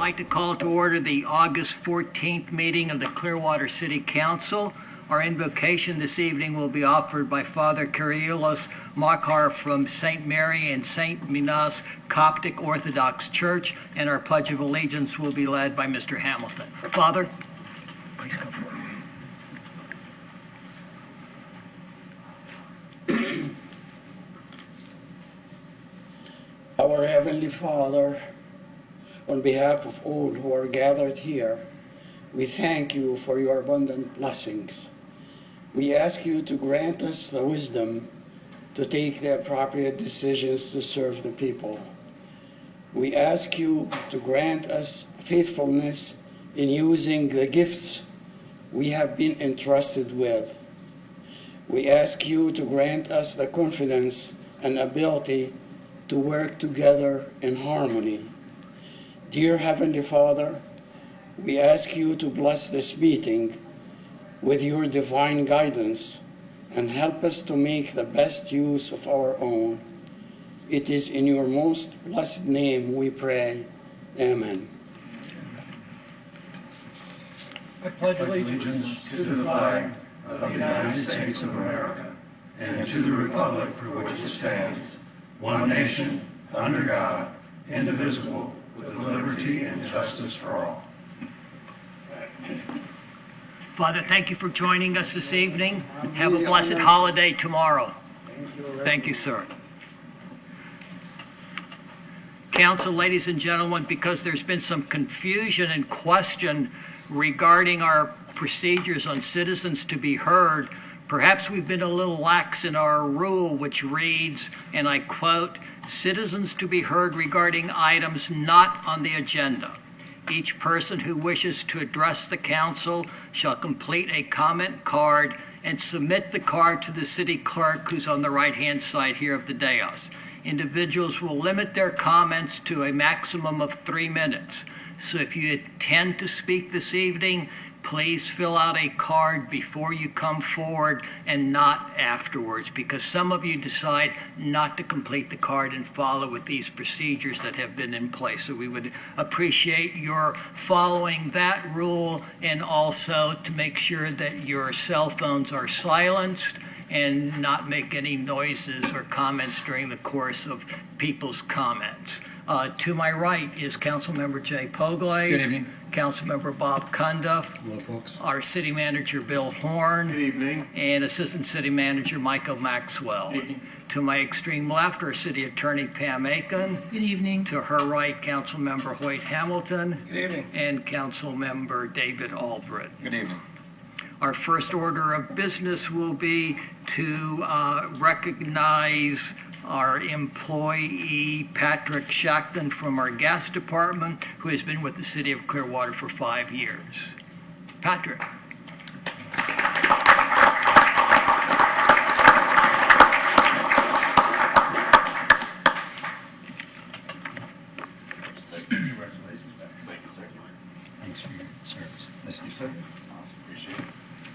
like to call to order the August 14th meeting of the Clearwater City Council. Our invocation this evening will be offered by Father Kyrillos Makar from St. Mary and St. Minas Coptic Orthodox Church, and our Pledge of Allegiance will be led by Mr. Hamilton. Father, please come forward. Our Heavenly Father, on behalf of all who are gathered here, we thank you for your abundant blessings. We ask you to grant us the wisdom to take the appropriate decisions to serve the people. We ask you to grant us faithfulness in using the gifts we have been entrusted with. We ask you to grant us the confidence and ability to work together in harmony. Dear Heavenly Father, we ask you to bless this meeting with your divine guidance and help us to make the best use of our own. It is in your most blessed name we pray. Amen. I pledge allegiance to the flag of the United States of America and to the republic for which it stands, one nation, under God, indivisible, with liberty and justice for all. Father, thank you for joining us this evening. Have a blessed holiday tomorrow. Thank you, sir. Council, ladies and gentlemen, because there's been some confusion and question regarding our procedures on citizens to be heard, perhaps we've been a little lax in our rule, which reads, and I quote, "Citizens to be heard regarding items not on the agenda. Each person who wishes to address the council shall complete a comment card and submit the card to the city clerk, who's on the right-hand side here of the dais. Individuals will limit their comments to a maximum of 3 minutes. So if you intend to speak this evening, please fill out a card before you come forward and not afterwards, because some of you decide not to complete the card and follow with these procedures that have been in place. So we would appreciate your following that rule, and also to make sure that your cell phones are silenced and not make any noises or comments during the course of people's comments. To my right is Councilmember Jay Poglaze. Good evening. Councilmember Bob Cundiff. Hello, folks. Our City Manager Bill Horn. Good evening. And Assistant City Manager Michael Maxwell. Good evening. To my extreme left, our City Attorney Pam Aiken. Good evening. To her right, Councilmember Hoyt Hamilton. Good evening. And Councilmember David Aldred. Good evening. Our first order of business will be to recognize our employee Patrick Shackton from our gas department, who has been with the City of Clearwater for 5 years. Patrick. Thanks for your service. Thank you, sir. Awesome. Appreciate it.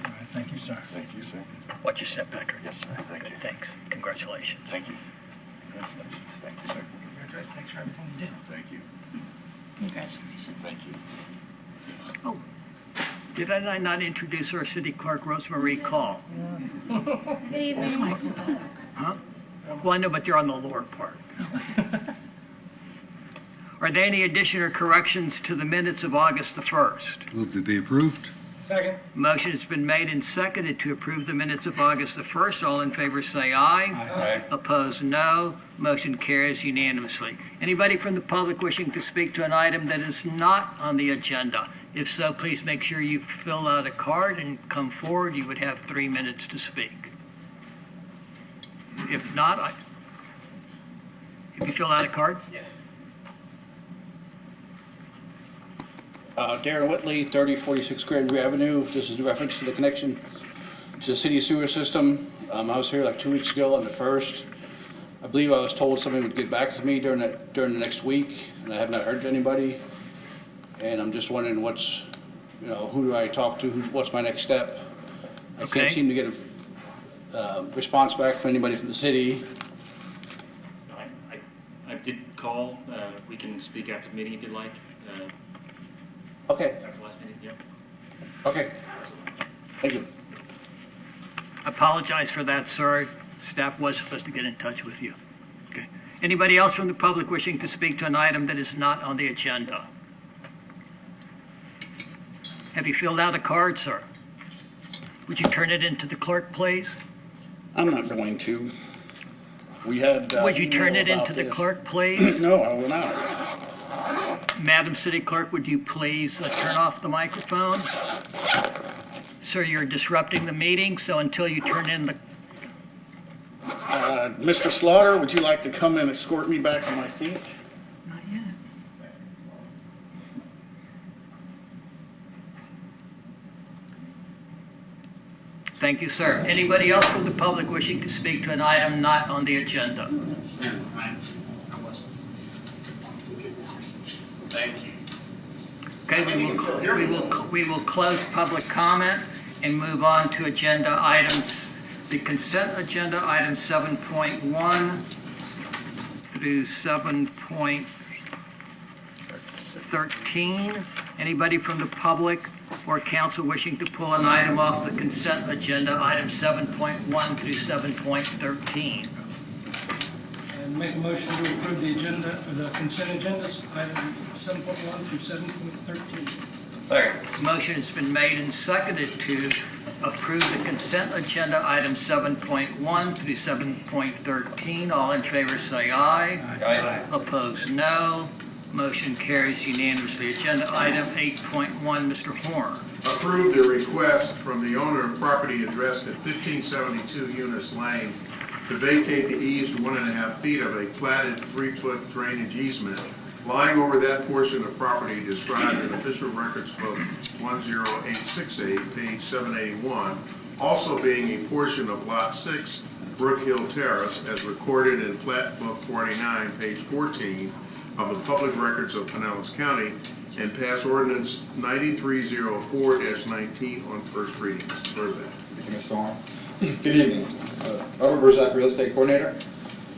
All right, thank you, sir. Thank you, sir. Watch your step, Patrick. Yes, sir. Thank you. Thanks. Congratulations. Thank you. Congratulations. Thank you, sir. Thanks for everything you do. Thank you. Congratulations. Thank you. Oh, did I not introduce our City Clerk, Rosemary Call? Good evening. Huh? Well, I know, but they're on the lower part. Are there any addition or corrections to the minutes of August the 1st? Move to be approved. Second. Motion has been made and seconded to approve the minutes of August the 1st. All in favor say aye. Aye. Opposed, no. Motion carries unanimously. Anybody from the public wishing to speak to an item that is not on the agenda? If so, please make sure you fill out a card and come forward. You would have 3 minutes to speak. If not, if you fill out a card? Darren Whitley, 3046 Grandview Avenue. This is in reference to the connection to the city sewer system. I was here like 2 weeks ago on the 1st. I believe I was told somebody would get back to me during the next week, and I have not heard to anybody. And I'm just wondering who do I talk to? What's my next step? I Okay. can't seem to get a response back from anybody from the city. I did call. We can speak after the meeting if you'd like. Okay, After last meeting, yep. okay. Thank you. Apologize for that, sir. Staff was supposed to get in touch with you. Okay. Anybody else from the public wishing to speak to an item that is not on the agenda? Have you filled out a card, sir? Would you turn it into the clerk, please? I'm not going to. We had. Would you turn email it about into the this. clerk, please? No, I will not. Madam City Clerk, would you please turn off the microphone? Sir, you're disrupting the meeting, so until you turn in the, Mr. Slaughter, would you like to come and escort me back to my seat? Not yet. thank you, sir. Anybody else from the public wishing to speak to an item not on the agenda? Thank you. Okay, we will close public comment and move on to agenda items, the consent agenda, items 7.1 through 7.13. Anybody from the public or council wishing to pull an item off the consent agenda, items 7.1 through 7.13? And make a motion to approve the agenda, or the consent agendas, item 7.1 through 7.13. Motion has been made and seconded to approve the consent agenda, items 7.1 through 7.13. All in favor say aye. Aye. Opposed, no. Motion carries unanimously. Agenda item 8.1, Mr. Horn. Approve the request from the owner of property addressed at 1572 Eunice Lane to vacate the east 1.5 feet of a platted 3-foot drainage easement lying over that portion of property described in Official Records Book 10868, page 781, also being a portion of Lot 6, Brook Hill Terrace, as recorded in Plat Book 49, page 14 of the Public Records of Pinellas County, and pass ordinance 9304-19 on first reading. Mr. President. Thank you, Mr. Horn. Good evening. Robert Burzak, Real Estate Coordinator.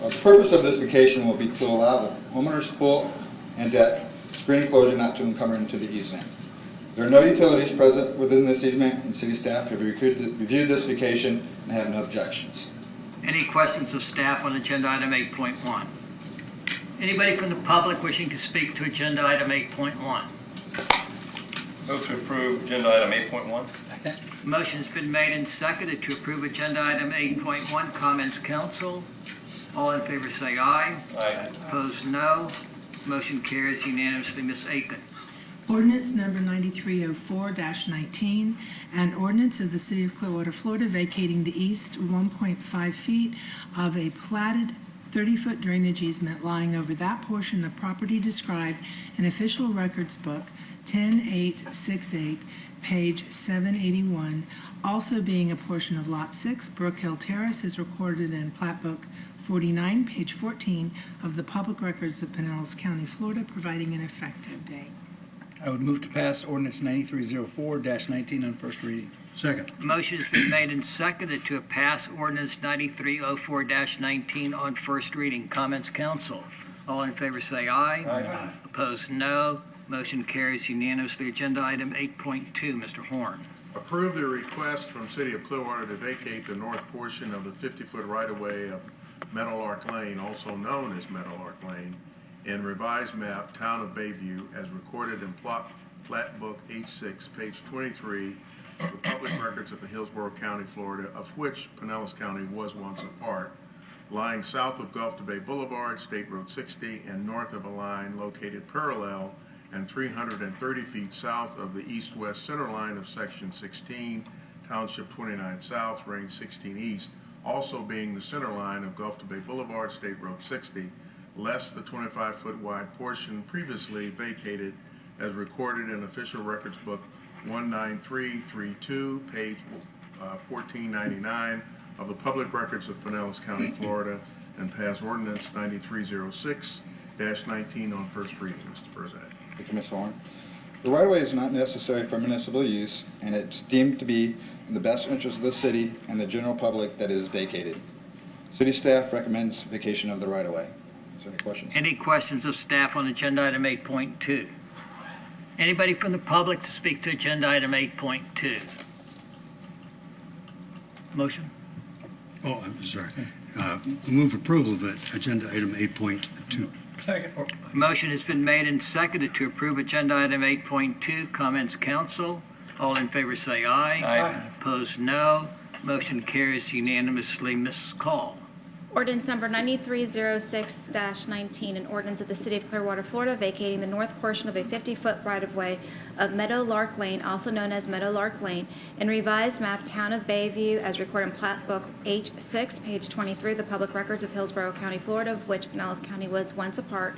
The purpose of this vacation will be to allow the homeowner's pool and deck screen enclosure not to encumber into the easement. There are no utilities present within this easement, and city staff have reviewed this vacation and have no objections. Any questions of staff on agenda item 8.1? Anybody from the public wishing to speak to agenda item 8.1? Move to approve agenda item 8.1. Motion has been made and seconded to approve agenda item 8.1. Comments, council? All in favor say aye. Aye. Opposed, no. Motion carries unanimously. Ms. Aiken. Ordinance number 9304-19, an ordinance of the City of Clearwater, Florida, vacating the east 1.5 feet of a platted 30-foot drainage easement lying over that portion of property described in Official Records Book 10868, page 781, also being a portion of Lot 6, Brook Hill Terrace, as recorded in Plat Book 49, page 14 of the Public Records of Pinellas County, Florida, providing an effective date. I would move to pass ordinance 9304-19 on first reading. Second. Motion has been made and seconded to pass ordinance 9304-19 on first reading. Comments, council? All in favor say aye. Aye. Opposed, no. Motion carries unanimously. Agenda item 8.2, Mr. Horn. Approve the request from City of Clearwater to vacate the north portion of the 50-foot right-of-way of Meadowlark Lane, also known as Meadowlark Lane, in revised map, Town of Bayview, as recorded in Plat Book H6, page 23 of the Public Records of the Hillsborough County, Florida, of which Pinellas County was once a part, lying south of Gulf to Bay Boulevard, State Road 60, and north of a line located parallel and 330 feet south of the east-west center line of Section 16, Township 29 South, Range 16 East, also being the center line of Gulf to Bay Boulevard, State Road 60, less the 25-foot wide portion previously vacated as recorded in Official Records Book 19332, page 1499 of the Public Records of Pinellas County, Florida, and pass ordinance 9306-19 on first reading. Mr. Burzak. Thank you, Mr. Horn. The right-of-way is not necessary for municipal use, and it's deemed to be in the best interest of the city and the general public that it is vacated. City staff recommends vacation of the right-of-way. Is there any questions? Any questions of staff on agenda item 8.2? Anybody from the public to speak to agenda item 8.2? Motion? Oh, I'm sorry. Move approval of agenda item 8.2. Second. Motion has been made and seconded to approve agenda item 8.2. Comments, council? All in favor say aye. Aye. Opposed, no. Motion carries unanimously. Mrs. Call. Ordinance number 9306-19, an ordinance of the City of Clearwater, Florida, vacating the north portion of a 50-foot right-of-way of Meadow Lark Lane, also known as Meadow Lark Lane, and revised map Town of Bayview as recorded in Plat Book H6, page 23, the public records of Hillsborough County, Florida, of which Pinellas County was once a part,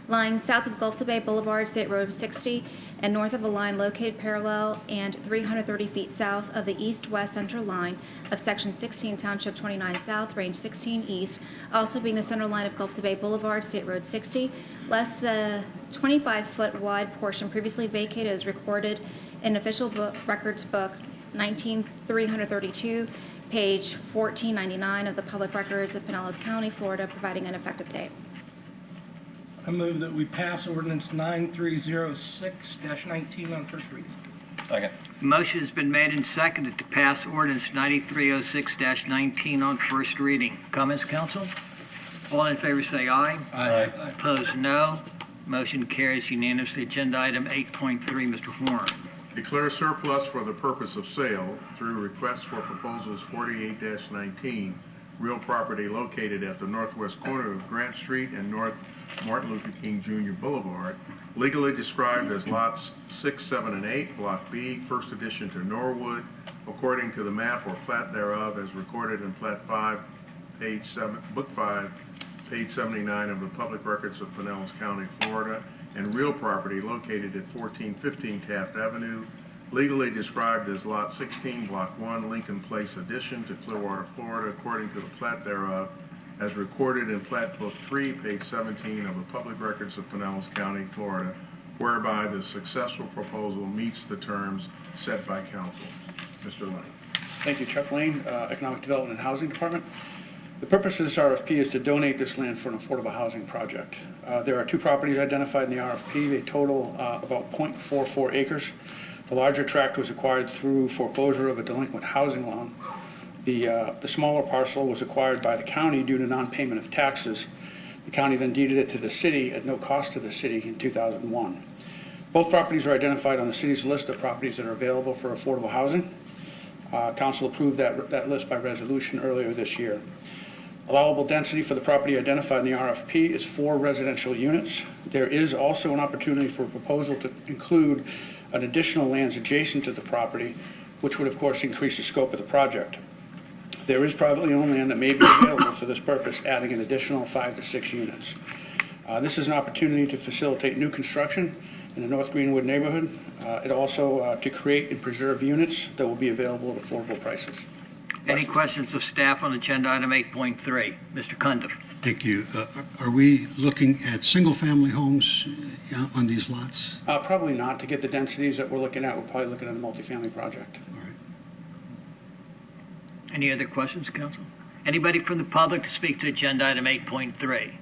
lying south of Gulf to Bay Boulevard, State Road 60, and north of a line located parallel and 330 feet south of the east-west center line of Section 16, Township 29 South, Range 16 East, also being the center line of Gulf to Bay Boulevard, State Road 60, less the 25-foot wide portion previously vacated as recorded in Official Records Book 19332, page 1499 of the Public Records of Pinellas County, Florida, providing an effective date. I move that we pass ordinance 9306-19 on first reading. Second. Motion has been made and seconded to pass ordinance 9306-19 on first reading. Comments, council? All in favor say aye. Aye. Opposed, no. Motion carries unanimously. Agenda item 8.3, Mr. Horn. Declare surplus for the purpose of sale through request for proposals 48-19, real property located at the northwest corner of Grant Street and North Martin Luther King Jr. Boulevard, legally described as lots 6, 7, and 8, Block B, first addition to Norwood, according to the map or plat thereof as recorded in Plat 5, page 7, Book 5, page 79 of the Public Records of Pinellas County, Florida, and real property located at 1415 Taft Avenue, legally described as Lot 16, Block 1, Lincoln Place addition to Clearwater, Florida, according to the plat thereof, as recorded in Plat Book 3, page 17 of the Public Records of Pinellas County, Florida, whereby the successful proposal meets the terms set by council. Mr. Lane. Thank you, Chuck Lane, Economic Development and Housing Department. The purpose of this RFP is to donate this land for an affordable housing project. There are two properties identified in the RFP. They total about 0.44 acres. The larger tract was acquired through foreclosure of a delinquent housing loan. The smaller parcel was acquired by the county due to non-payment of taxes. The county then deeded it to the city at no cost to the city in 2001. Both properties are identified on the city's list of properties that are available for affordable housing. Council approved that list by resolution earlier this year. Allowable density for the property identified in the RFP is 4 residential units. There is also an opportunity for a proposal to include an additional lands adjacent to the property, which would of course increase the scope of the project. There is privately owned land that may be available for this purpose, adding an additional 5 to 6 units. This is an opportunity to facilitate new construction in the North Greenwood neighborhood. It also to create and preserve units that will be available at affordable prices. Any questions of staff on agenda item 8.3? Mr. Cundiff. Thank you. Are we looking at single-family homes on these lots? Probably not. To get the densities that we're looking at, we're probably looking at a multifamily project. All right. Any other questions, council? Anybody from the public to speak to agenda item 8.3?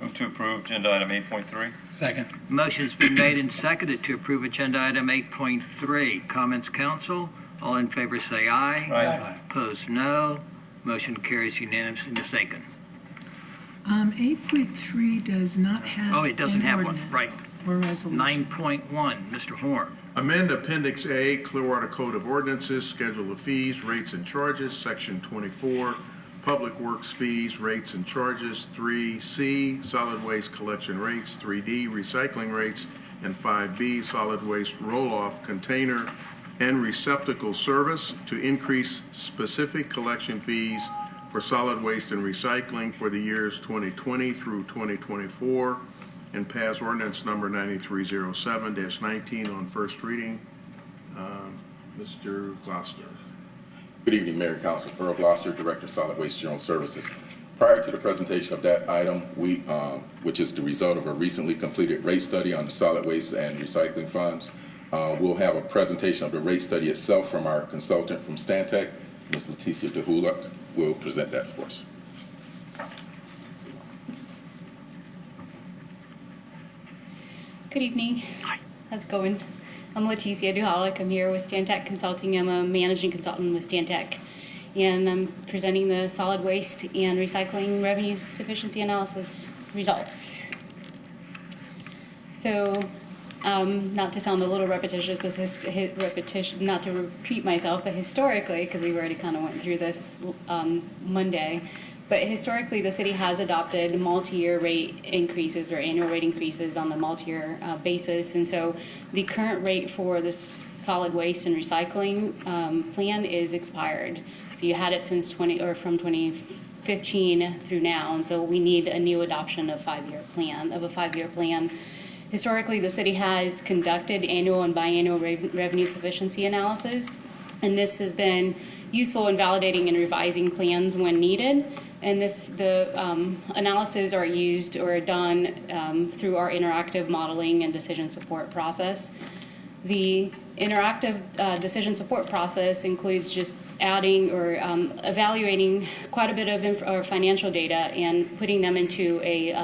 Move to approve agenda item 8.3. Second. Motion's been made and seconded to approve agenda item 8.3. Comments, council? All in favor say aye. Aye. Opposed, no. Motion carries unanimously. Ms. Aiken. 8.3 does not have. Oh, it doesn't an have one, ordinance right. Or resolution. 9.1, Mr. Horn. Amend Appendix A, Clearwater Code of Ordinances, Schedule of Fees, Rates and Charges, Section 24, Public Works Fees, Rates and Charges, 3C, Solid Waste Collection Rates, 3D, Recycling Rates, and 5B, Solid Waste Roll-Off Container and Receptacle Service to increase specific collection fees for solid waste and recycling for the years 2020 through 2024, and pass ordinance number 9307-19 on first reading. Mr. Gloucester. Good evening, Mayor and Council. Earl Gloucester, Director of Solid Waste General Services. Prior to the presentation of that item, which is the result of a recently completed rate study on the solid waste and recycling funds, we'll have a presentation of the rate study itself from our consultant from Stantec, Ms. Leticia DeHuluk, will present that for us. Good evening. How's it going? I'm Leticia Duhalik. I'm here with Stantec Consulting. I'm a managing consultant with Stantec. And I'm presenting the solid waste and recycling revenue sufficiency analysis results. So, not to sound a little repetitious, but not to repeat myself, but historically, because we already kind of went through this on Monday, but historically the city has adopted multi-year rate increases or annual rate increases on the multi-year basis. And so the current rate for the solid waste and recycling plan is expired. So you had it since from 2015 through now. And so we need a new adoption of a 5-year plan. Historically, the city has conducted annual and biannual revenue sufficiency analysis. And this has been useful in validating and revising plans when needed. And the analyses are used or done through our interactive modeling and decision support process. The interactive decision support process includes just adding or evaluating quite a bit of financial data and putting them into a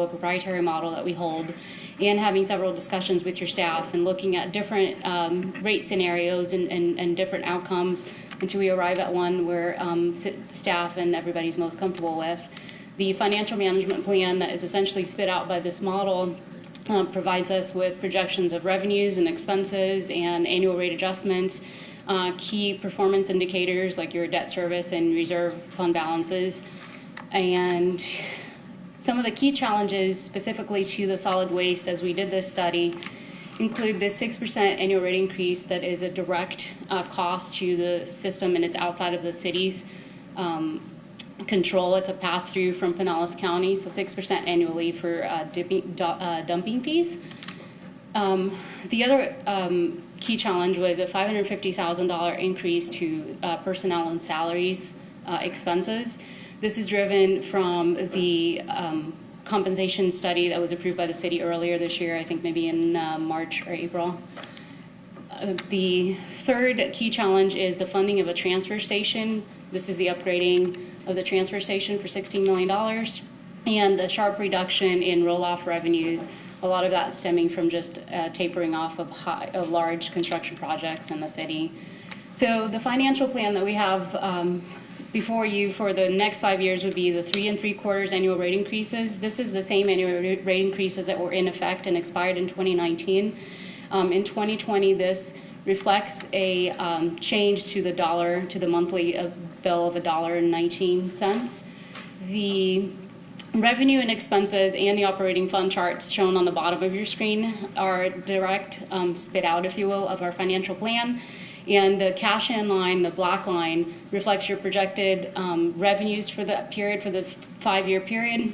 proprietary model that we hold, and having several discussions with your staff and looking at different rate scenarios and different outcomes until we arrive at one where staff and everybody's most comfortable with. The financial management plan that is essentially spit out by this model provides us with projections of revenues and expenses and annual rate adjustments, key performance indicators like your debt service and reserve fund balances. And some of the key challenges specifically to the solid waste as we did this study include this 6% annual rate increase that is a direct cost to the system, and it's outside of the city's control. It's a pass-through from Pinellas County, so 6% annually for dumping fees. The other key challenge was a $550,000 increase to personnel and salaries expenses. This is driven from the compensation study that was approved by the city earlier this year, I think maybe in March or April. The third key challenge is the funding of a transfer station. This is the upgrading of the transfer station for $16 million, and the sharp reduction in roll-off revenues, a lot of that stemming from just tapering off of large construction projects in the city. So the financial plan that we have before you for the next 5 years would be the 3 3/4 annual rate increases. This is the same annual rate increases that were in effect and expired in 2019. In 2020, this reflects a change to the monthly bill of $1.19. The revenue and expenses and the operating fund charts shown on the bottom of your screen are direct spit out, if you will, of our financial plan. And the cash in line, the black line, reflects your projected revenues for the period, for the 5-year period.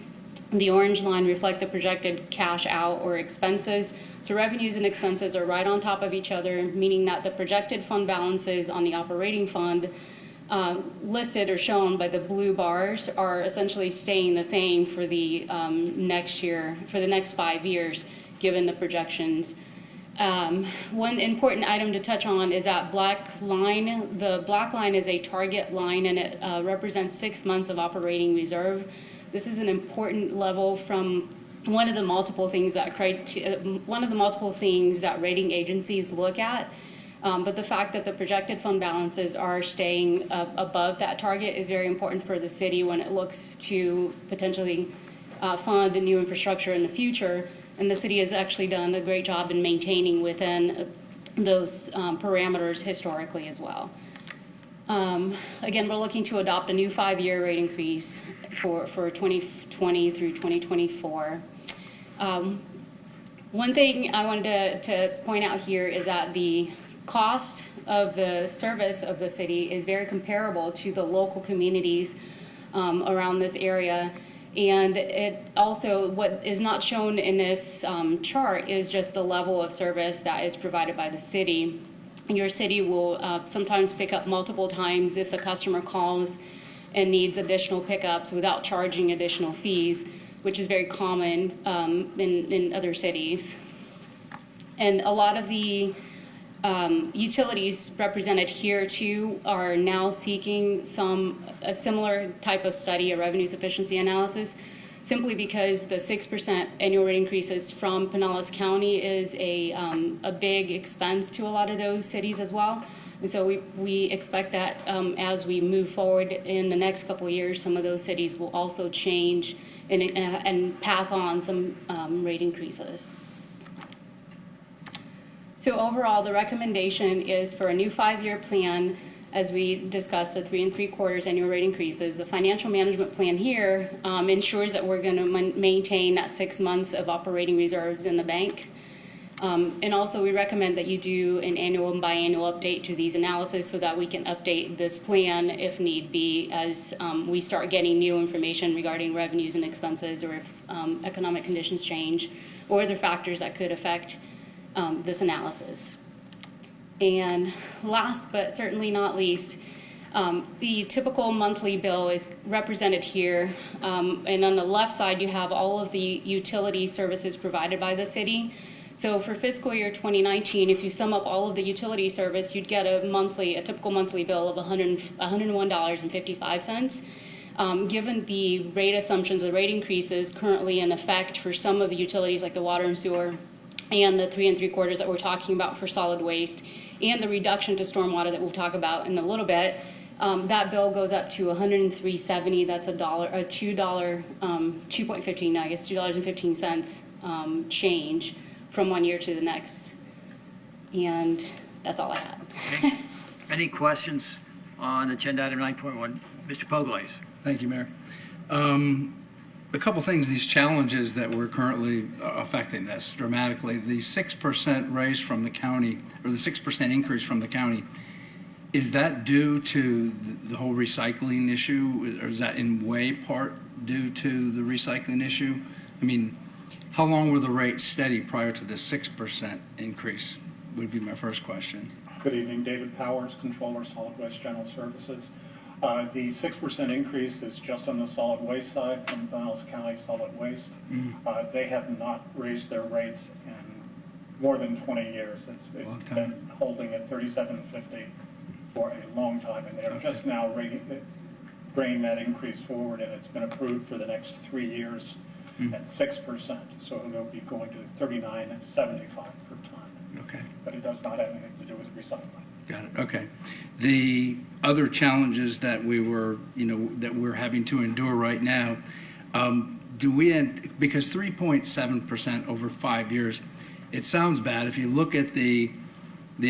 The orange line reflect the projected cash out or expenses. So revenues and expenses are right on top of each other, meaning that the projected fund balances on the operating fund listed or shown by the blue bars are essentially staying the same for the next year, for the next 5 years, given the projections. One important item to touch on is that black line. The black line is a target line, and it represents 6 months of operating reserve. This is an important level from one of the multiple things that rating agencies look at. But the fact that the projected fund balances are staying above that target is very important for the city when it looks to potentially fund a new infrastructure in the future. And the city has actually done a great job in maintaining within those parameters historically as well. Again, we're looking to adopt a new 5-year rate increase for 2020 through 2024. One thing I wanted to point out here is that the cost of the service of the city is very comparable to the local communities around this area. And it also, what is not shown in this chart is just the level of service that is provided by the city. Your city will sometimes pick up multiple times if the customer calls and needs additional pickups without charging additional fees, which is very common in other cities. And a lot of the utilities represented here too are now seeking a similar type of study, a revenue sufficiency analysis. simply because the 6% annual rate increases from Pinellas County is a big expense to a lot of those cities as well. And so we expect that as we move forward in the next couple of years, some of those cities will also change and pass on some rate increases. So overall, the recommendation is for a new 5-year plan, as we discussed, the 3 3/4 annual rate increases. The financial management plan here ensures that we're going to maintain that 6 months of operating reserves in the bank. And also, we recommend that you do an annual and biannual update to these analyses so that we can update this plan if need be as we start getting new information regarding revenues and expenses, or if economic conditions change, or other factors that could affect this analysis. And last but certainly not least, the typical monthly bill is represented here. And on the left side, you have all of the utility services provided by the city. So for fiscal year 2019, if you sum up all of the utility service, you'd get a typical monthly bill of $101.55. Given the rate assumptions, the rate increases currently in effect for some of the utilities like the water and sewer, and the 3 3/4 that we're talking about for solid waste, and the reduction to stormwater that we'll talk about in a little bit, that bill goes up to $103.70. That's $2.15 change from one year to the next. And that's all I had. Okay. Any questions on agenda item 9.1? Mr. Poglaze. Thank you, Mayor. A couple things, these challenges that we're currently affecting this dramatically. The 6% raise from the county, or the 6% increase from the county, is that due to the whole recycling issue, or is that in way part due to the recycling issue? I mean, how long were the rates steady prior to the 6% increase would be my first question. Good evening, David Powers, Controller, Solid Waste General Services. The 6% increase is just on the solid waste side from Pinellas County Solid Waste. They have not raised their rates in more than 20 years. It's been holding at $37.50 for a long time, and they're just now bringing that increase forward, and it's been approved for the next 3 years at 6%. So it'll be going to $39.75 per ton. Okay. But it does not have anything to do with recycling. Got it. Okay. The other challenges that we're having to endure right now, because 3.7% over 5 years, it sounds bad. If you look at the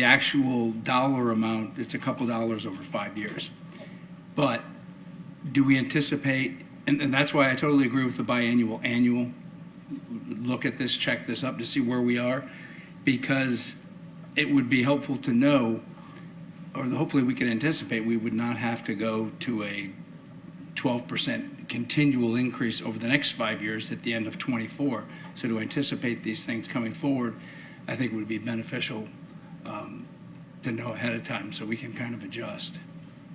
actual dollar amount, it's a couple dollars over 5 years. But do we anticipate, and that's why I totally agree with the biannual, annual, look at this, check this up to see where we are, because it would be helpful to know, or hopefully we can anticipate we would not have to go to a 12% continual increase over the next 5 years at the end of 24. So to anticipate these things coming forward, I think would be beneficial to know ahead of time so we can kind of adjust.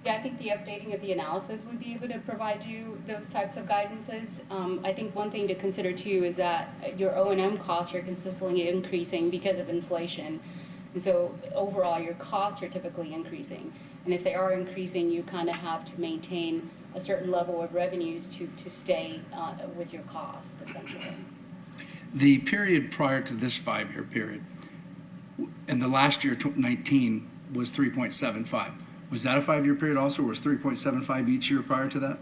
Yeah, I think the updating of the analysis would be able to provide you those types of guidances. I think one thing to consider too is that your O&M costs are consistently increasing because of inflation. And so overall, your costs are typically increasing. And if they are increasing, you kind of have to maintain a certain level of revenues to stay with your costs, essentially. The period prior to this 5-year period, and the last year, 19, was 3.75. Was that a 5-year period also, or was 3.75 each year prior to that?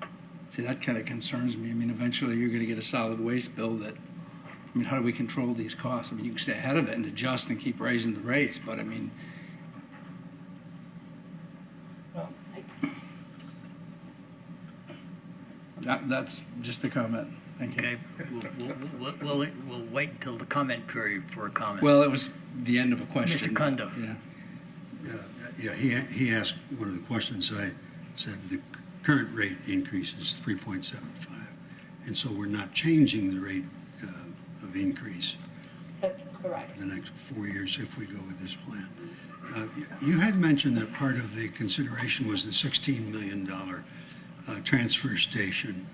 Yes. See, that kind of concerns me. I mean, eventually you're going to get a solid waste bill that, I mean, how do we control these costs? I mean, you can stay ahead of it and adjust and keep raising the rates, but I mean, that's just a comment. Thank you. Okay, we'll wait until the comment period for a comment. Well, it was the end of a question. Mr. Kundo. Yeah. He asked one of the questions. I said the current rate increase is 3.75, and so we're not changing the rate of increase. That's correct. For the next 4 years if we go with this plan. You had mentioned that part of the consideration was the $16 million transfer station.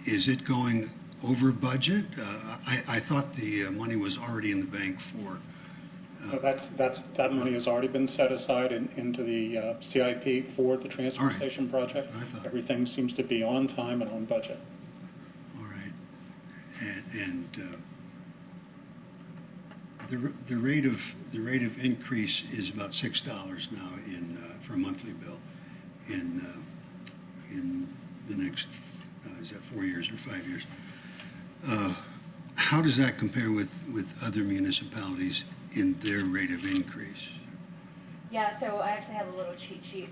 Is it going over budget? I thought the money was already in the bank for So that money has already been set aside into the CIP for the transfer All right. station project. I thought- Everything seems to be on time and on budget. All right. And the rate of increase is about $6 now for a monthly bill in the next, is that 4 years or 5 years? How does that compare with other municipalities in their rate of increase? Yeah, so I actually have a little cheat sheet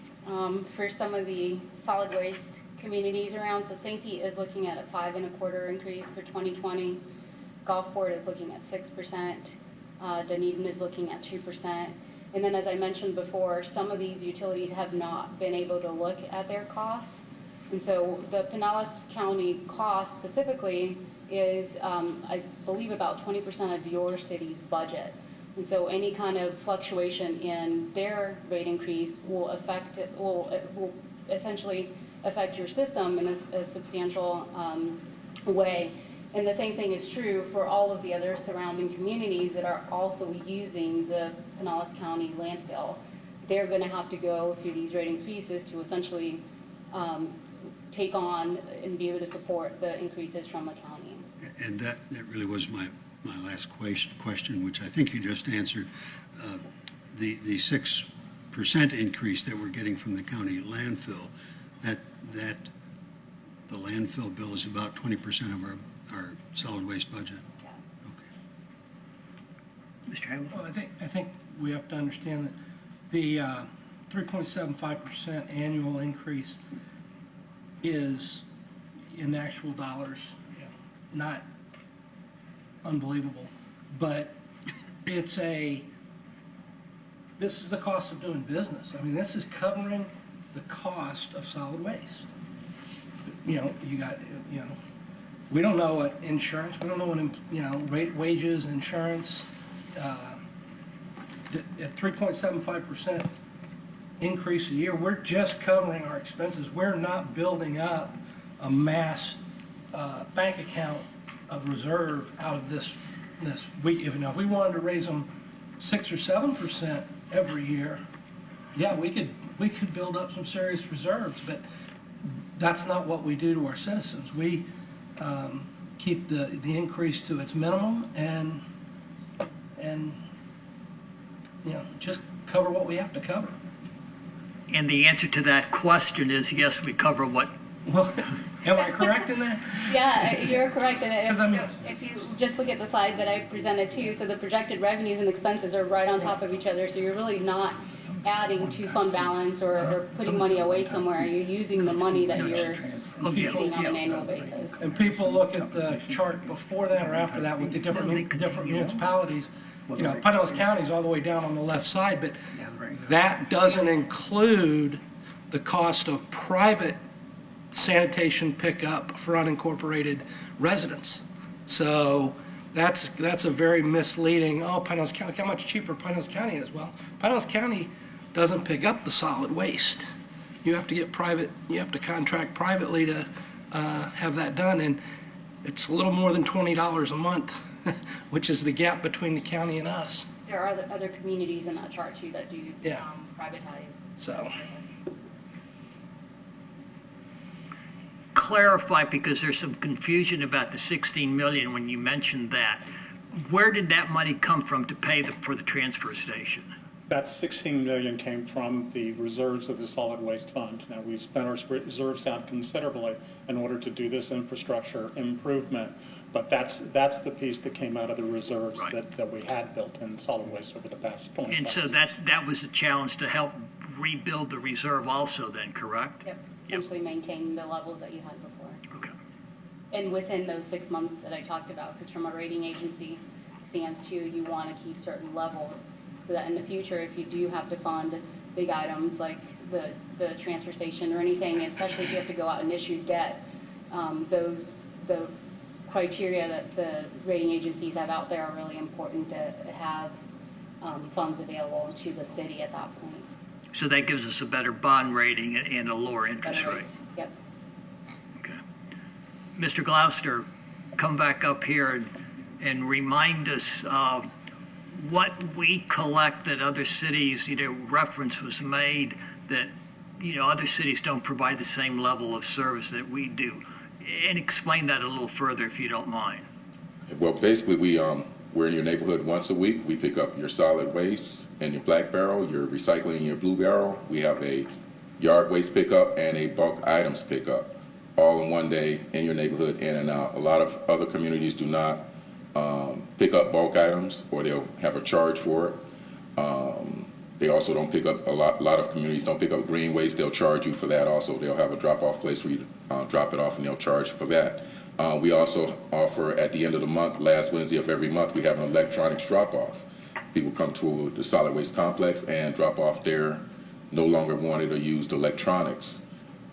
for some of the solid waste communities around. So St. Pete is looking at a 5.25% increase for 2020. Gulfport is looking at 6%. Dunedin is looking at 2%. And then, as I mentioned before, some of these utilities have not been able to look at their costs. And so the Pinellas County cost specifically is, I believe, about 20% of your city's budget. And so any kind of fluctuation in their rate increase will essentially affect your system in a substantial way. And the same thing is true for all of the other surrounding communities that are also using the Pinellas County landfill. They're going to have to go through these rate increases to essentially take on and be able to support the increases from the county. And that really was my last question, which I think you just answered. The 6% increase that we're getting from the county landfill, that the landfill bill is about 20% of our solid waste budget. Okay. Mr. Hamilton? Well, I think we have to understand that the 3.75% annual increase is, in actual dollars, not unbelievable, but this is the cost of doing business. I mean, this is covering the cost of solid waste. We don't know what insurance, we don't know what, wages, insurance. At 3.75% increase a year, we're just covering our expenses. We're not building up a mass bank account of reserve out of this. If we wanted to raise them 6 or 7% every year, yeah, we could build up some serious reserves, but that's not what we do to our citizens. We keep the increase to its minimum and just cover what we have to cover. And the answer to that question is yes, we cover what. Well, am I correct in that? Yeah, you're correct. And Because if you just look at the slide that I presented to you, so the projected revenues and expenses are right on top of each other. So you're really not adding to fund balance or putting money away somewhere. You're using the money that you're receiving on an annual basis. And people look at the chart before that or after that with the different municipalities. Pinellas County is all the way down on the left side, but that doesn't include the cost of private sanitation pickup for unincorporated residents. So that's a very misleading, Pinellas County, how much cheaper Pinellas County is. Well, Pinellas County doesn't pick up the solid waste. You have to contract privately to have that done, and it's a little more than $20 a month, which is the gap between the county and us. There are other communities in that chart too that do privatize. So. Clarify, because there's some confusion about the 16 million when you mentioned that. Where did that money come from to pay for the transfer station? That 16 million came from the reserves of the solid waste fund. Now, we spent our reserves down considerably in order to do this infrastructure improvement, but that's the piece that came out of the reserves that we had built in solid waste over the past 25 And so years. that was a challenge to help rebuild the reserve also then, correct? Yep, essentially maintain the levels that you had before. Okay. And within those 6 months that I talked about, because from a rating agency stance too, you want to keep certain levels so that in the future, if you do have to fund big items like the transfer station or anything, especially if you have to go out and issue debt, the criteria that the rating agencies have out there are really important to have funds available to the city at that point. So that gives us a better bond rating and a lower interest Better rate. rates. Yep. Okay. Mr. Gloucester, come back up here and remind us what we collect that other cities, reference was made that, other cities don't provide the same level of service that we do. And explain that a little further if you don't mind. Well, basically, we're in your neighborhood once a week. We pick up your solid waste and your black barrel, your recycling and your blue barrel. We have a yard waste pickup and a bulk items pickup, all in one day in your neighborhood, in and out. A lot of other communities do not pick up bulk items, or they'll have a charge for it. They also don't pick up, a lot of communities don't pick up green waste. They'll charge you for that also. They'll have a drop-off place where you drop it off, and they'll charge for that. We also offer at the end of the month, last Wednesday of every month, we have an electronics drop-off. People come to the solid waste complex and drop off their no longer wanted or used electronics.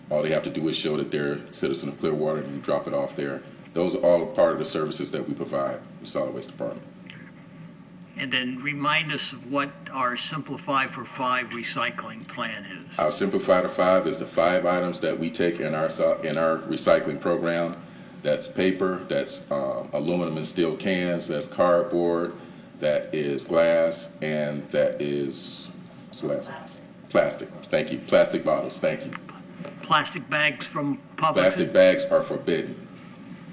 All they have to do is show that they're a citizen of Clearwater, and you drop it off there. Those are all part of the services that we provide in the solid waste department. And then remind us of what our Simplify for 5 recycling plan is. Our Simplify to 5 is the 5 items that we take in our recycling program. That's paper, that's aluminum and steel cans, that's cardboard, that is glass, and that is plastic. Thank you. Plastic bottles. Thank you. Plastic bags from Publix. Plastic bags are forbidden.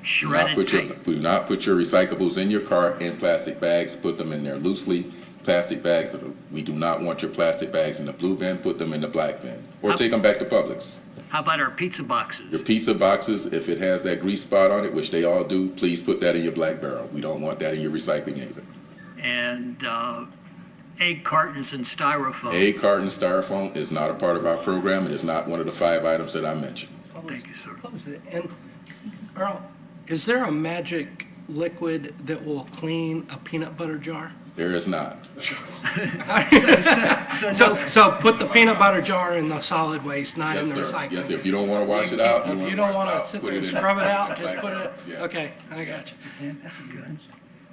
Shredded paper. Do not put your recyclables in your cart in plastic bags. Put them in there loosely. Plastic bags, we do not want your plastic bags in the blue bin. Put them in the black bin. Or take them back to Publix. How about our pizza boxes? Your pizza boxes, if it has that grease spot on it, which they all do, please put that in your black barrel. We don't want that in your recycling either. And egg cartons and styrofoam. Egg carton styrofoam is not a part of our program. It is not one of the 5 items that I mentioned. Thank you, sir. And Earl, is there a magic liquid that will clean a peanut butter jar? There is not. So put the peanut butter jar in the solid waste, not in the Yes, sir. recycling. Yes, if you don't want to wash it out. If you don't want to sit there and scrub it out, just put it, Yeah. okay, I got you.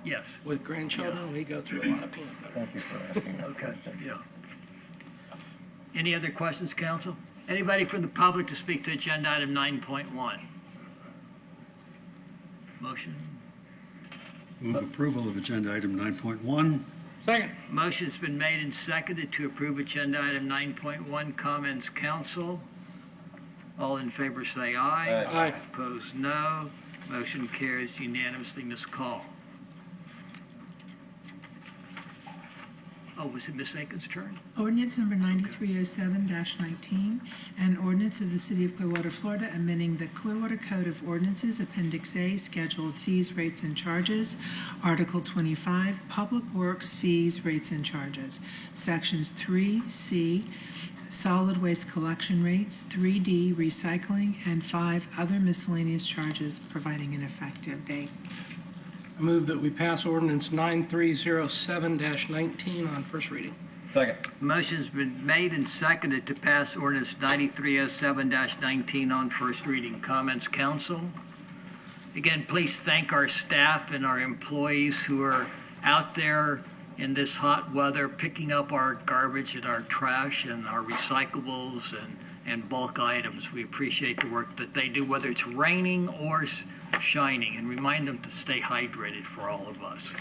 Yes. With grandchildren, we go through a lot of peanut butter. Thank you for asking that question. Yeah. Any other questions, council? Anybody from the public to speak to agenda item 9.1? Motion? Move approval of agenda item 9.1. Second. Motion's been made and seconded to approve agenda item 9.1. Comments, council? All in favor say aye. Aye. Opposed, no. Motion carries unanimously. Ms. Call. Oh, was it Ms. Aiken's turn? Ordinance number 9307-19, an ordinance of the City of Clearwater, Florida, amending the Clearwater Code of Ordinances, Appendix A, Schedule of Fees, Rates, and Charges, Article 25, Public Works Fees, Rates, and Charges, Sections 3C, Solid Waste Collection Rates, 3D, Recycling, and 5 other miscellaneous charges, providing an effective date. I move that we pass ordinance 9307-19 on first reading. Second. Motion's been made and seconded to pass ordinance 9307-19 on first reading. Comments, council? Again, please thank our staff and our employees who are out there in this hot weather picking up our garbage and our trash and our recyclables and bulk items. We appreciate the work that they do, whether it's raining or shining, and remind them to stay hydrated for all of us.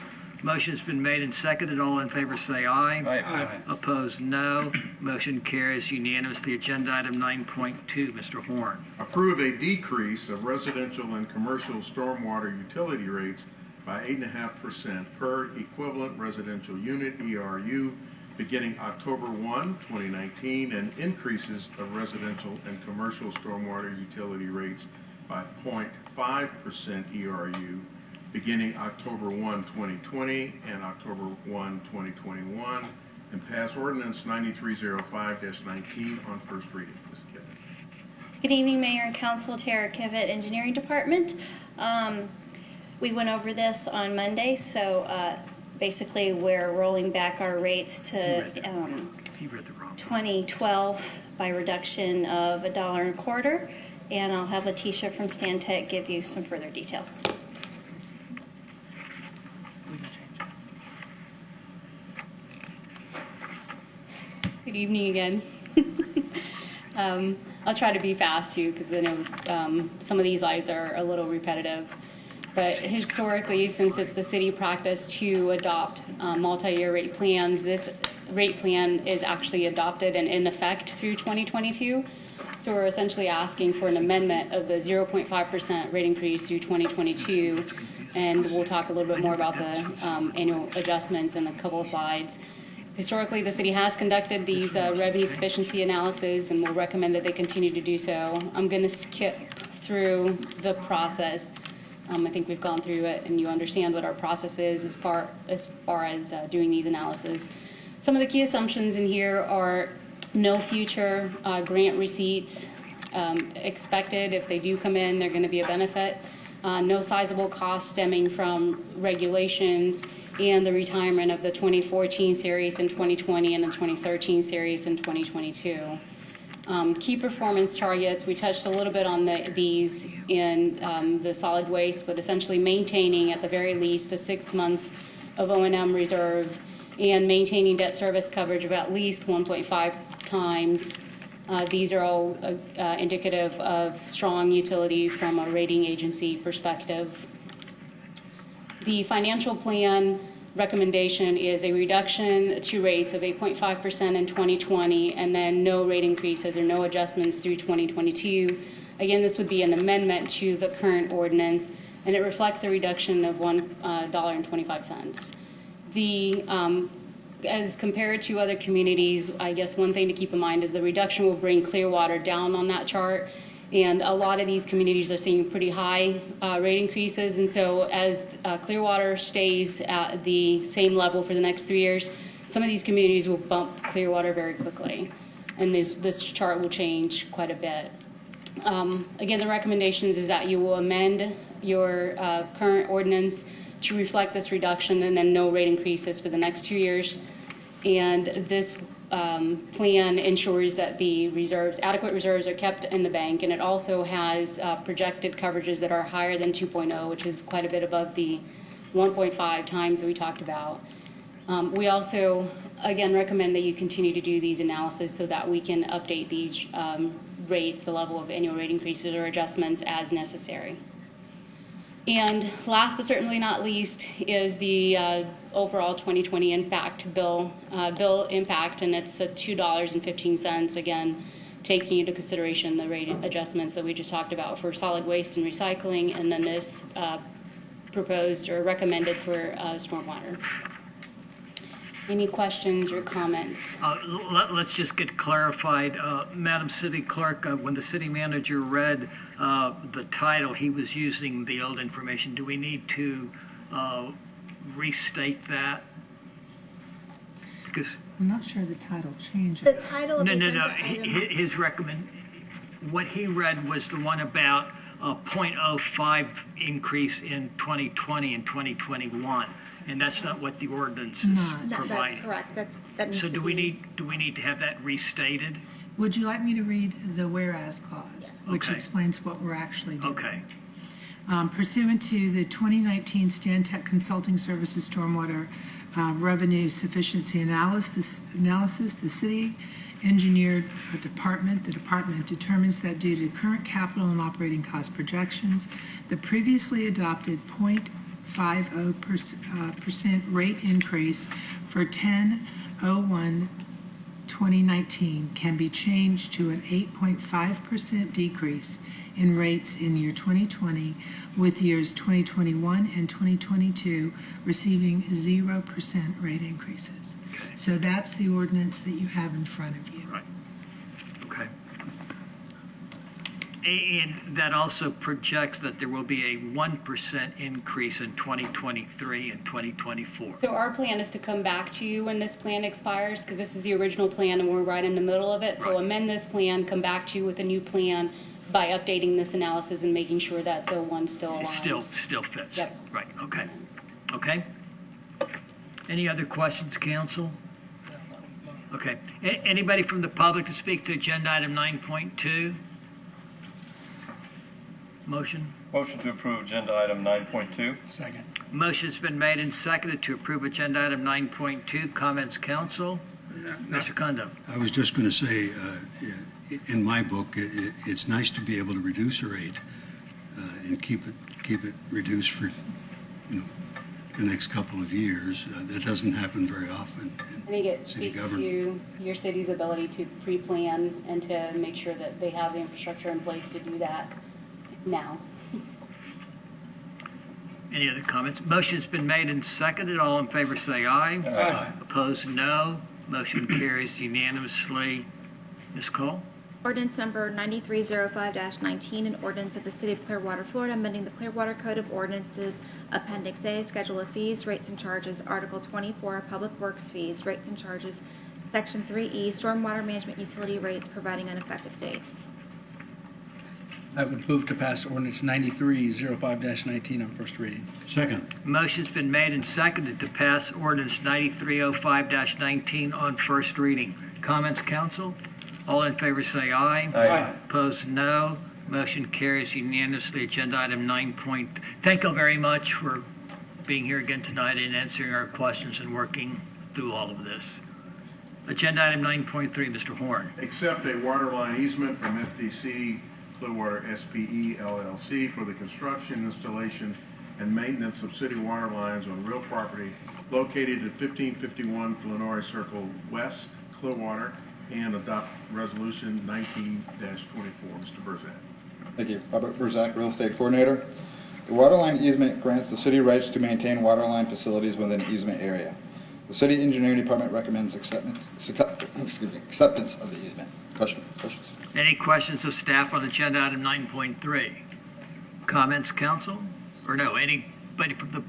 Motion's been made and seconded. All in favor say aye. Aye. Opposed, no. Motion carries unanimously. Agenda item 9.2, Mr. Horn. Approve a decrease of residential and commercial stormwater utility rates by 8.5% per equivalent residential unit, ERU, beginning October 1, 2019, and increases of residential and commercial stormwater utility rates by 0.5% ERU, beginning October 1, 2020, and October 1, 2021, and pass ordinance 9305-19 on first reading. Ms. Kivett. Good evening, Mayor and Council. Tara Kivett, Engineering Department. We went over this on Monday, so basically we're rolling back our rates to 2012 by reduction of $1.25, and I'll have Letitia from Stantec give you some further details. Good evening again. I'll try to be fast too, because I know some of these slides are a little repetitive. But historically, since it's the city practice to adopt multi-year rate plans. This rate plan is actually adopted and in effect through 2022. So we're essentially asking for an amendment of the 0.5% rate increase through 2022. And we'll talk a little bit more about the annual adjustments in a couple of slides. Historically, the city has conducted these revenue sufficiency analyses, and we'll recommend that they continue to do so. I'm going to skip through the process. I think we've gone through it, and you understand what our process is as far as doing these analyses. Some of the key assumptions in here are no future grant receipts expected. If they do come in, they're going to be a benefit. No sizable costs stemming from regulations and the retirement of the 2014 series in 2020 and the 2013 series in 2022. Key performance targets, we touched a little bit on these in the solid waste, but essentially maintaining at the very least a 6 months of O&M reserve and maintaining debt service coverage of at least 1.5 times. These are all indicative of strong utility from a rating agency perspective. The financial plan recommendation is a reduction to rates of 8.5% in 2020 and then no rate increases or no adjustments through 2022. Again, this would be an amendment to the current ordinance, and it reflects a reduction of $1.25. As compared to other communities, I guess one thing to keep in mind is the reduction will bring Clearwater down on that chart. And a lot of these communities are seeing pretty high rate increases. And so as Clearwater stays at the same level for the next 3 years, some of these communities will bump Clearwater very quickly. And this chart will change quite a bit. Again, the recommendations is that you will amend your current ordinance to reflect this reduction and then no rate increases for the next 2 years. And this plan ensures that the adequate reserves are kept in the bank, and it also has projected coverages that are higher than 2.0, which is quite a bit above the 1.5 times that we talked about. We also, again, recommend that you continue to do these analyses so that we can update these rates, the level of annual rate increases or adjustments as necessary. And last but certainly not least is the overall 2020 impact bill impact, and it's $2.15, again, taking into consideration the rate adjustments that we just talked about for solid waste and recycling, and then this proposed or recommended for stormwater. Any questions or comments? Let's just get clarified. Madam City Clerk, when the city manager read the title, he was using the old information. Do we need to restate that? Because I'm not sure the title changes. The title of no. the What he read was the one about a 0.05 increase in 2020 and 2021, and that's not what the ordinance is providing. That's correct. That needs So to do we be- need to have that restated? Would you like me to read the whereas clause, which Okay. explains what we're actually doing? Okay. Pursuant to the 2019 Stantec Consulting Services Stormwater Revenue Sufficiency Analysis, the city engineered department, the department determines that due to current capital and operating cost projections, the previously adopted 0.50% rate increase for 10/01/2019 can be changed to an 8.5% decrease in rates in year 2020, with years 2021 and 2022 receiving 0% rate increases. So that's the ordinance that you have in front of you. Right. Okay. And that also projects that there will be a 1% increase in 2023 and 2024. So our plan is to come back to you when this plan expires, because this is the original plan and we're right in the middle of it. So Right. amend this plan, come back to you with a new plan by updating this analysis and making sure that the one still It aligns. still fits. Yep. Right, okay. Okay? Any other questions, council? Okay. Anybody from the public to speak to agenda item 9.2? Motion? Motion to approve agenda item 9.2. Second. Motion's been made and seconded to approve agenda item 9.2. Comments, council? Mr. Kondo. I was just going to say, in my book, it's nice to be able to reduce a rate and keep it reduced for, the next couple of years. That doesn't happen very often I in think it city speaks government. to your city's ability to pre-plan and to make sure that they have the infrastructure in place to do that now. Any other comments? Motion's been made and seconded. All in favor say aye. Aye. Opposed, no. Motion carries unanimously. Ms. Cole? Ordinance number 9305-19, an ordinance of the City of Clearwater, Florida, amending the Clearwater Code of Ordinances, Appendix A, Schedule of Fees, Rates and Charges, Article 24, Public Works Fees, Rates and Charges, Section 3E, Stormwater Management Utility Rates, providing an effective date. I would move to pass ordinance 9305-19 on first reading. Second. Motion's been made and seconded to pass ordinance 9305-19 on first reading. Comments, council? All in favor say aye. Aye. Opposed, no. Motion carries unanimously. Agenda item 9. Thank you very much for being here again tonight and answering our questions and working through all of this. Agenda item 9.3, Mr. Horn. Accept a water line easement from FTC Clearwater SPE LLC for the construction, installation, and maintenance of city water lines on real property located at 1551 Flannery Circle West, Clearwater, and adopt resolution 19-24. Mr. Burzak. Thank you. Robert Burzak, Real Estate Coordinator. The water line easement grants the city rights to maintain water line facilities within an easement area. The city engineering department recommends acceptance of the easement. Questions? Any questions of staff on agenda item 9.3? Comments, council? Or no, anybody from the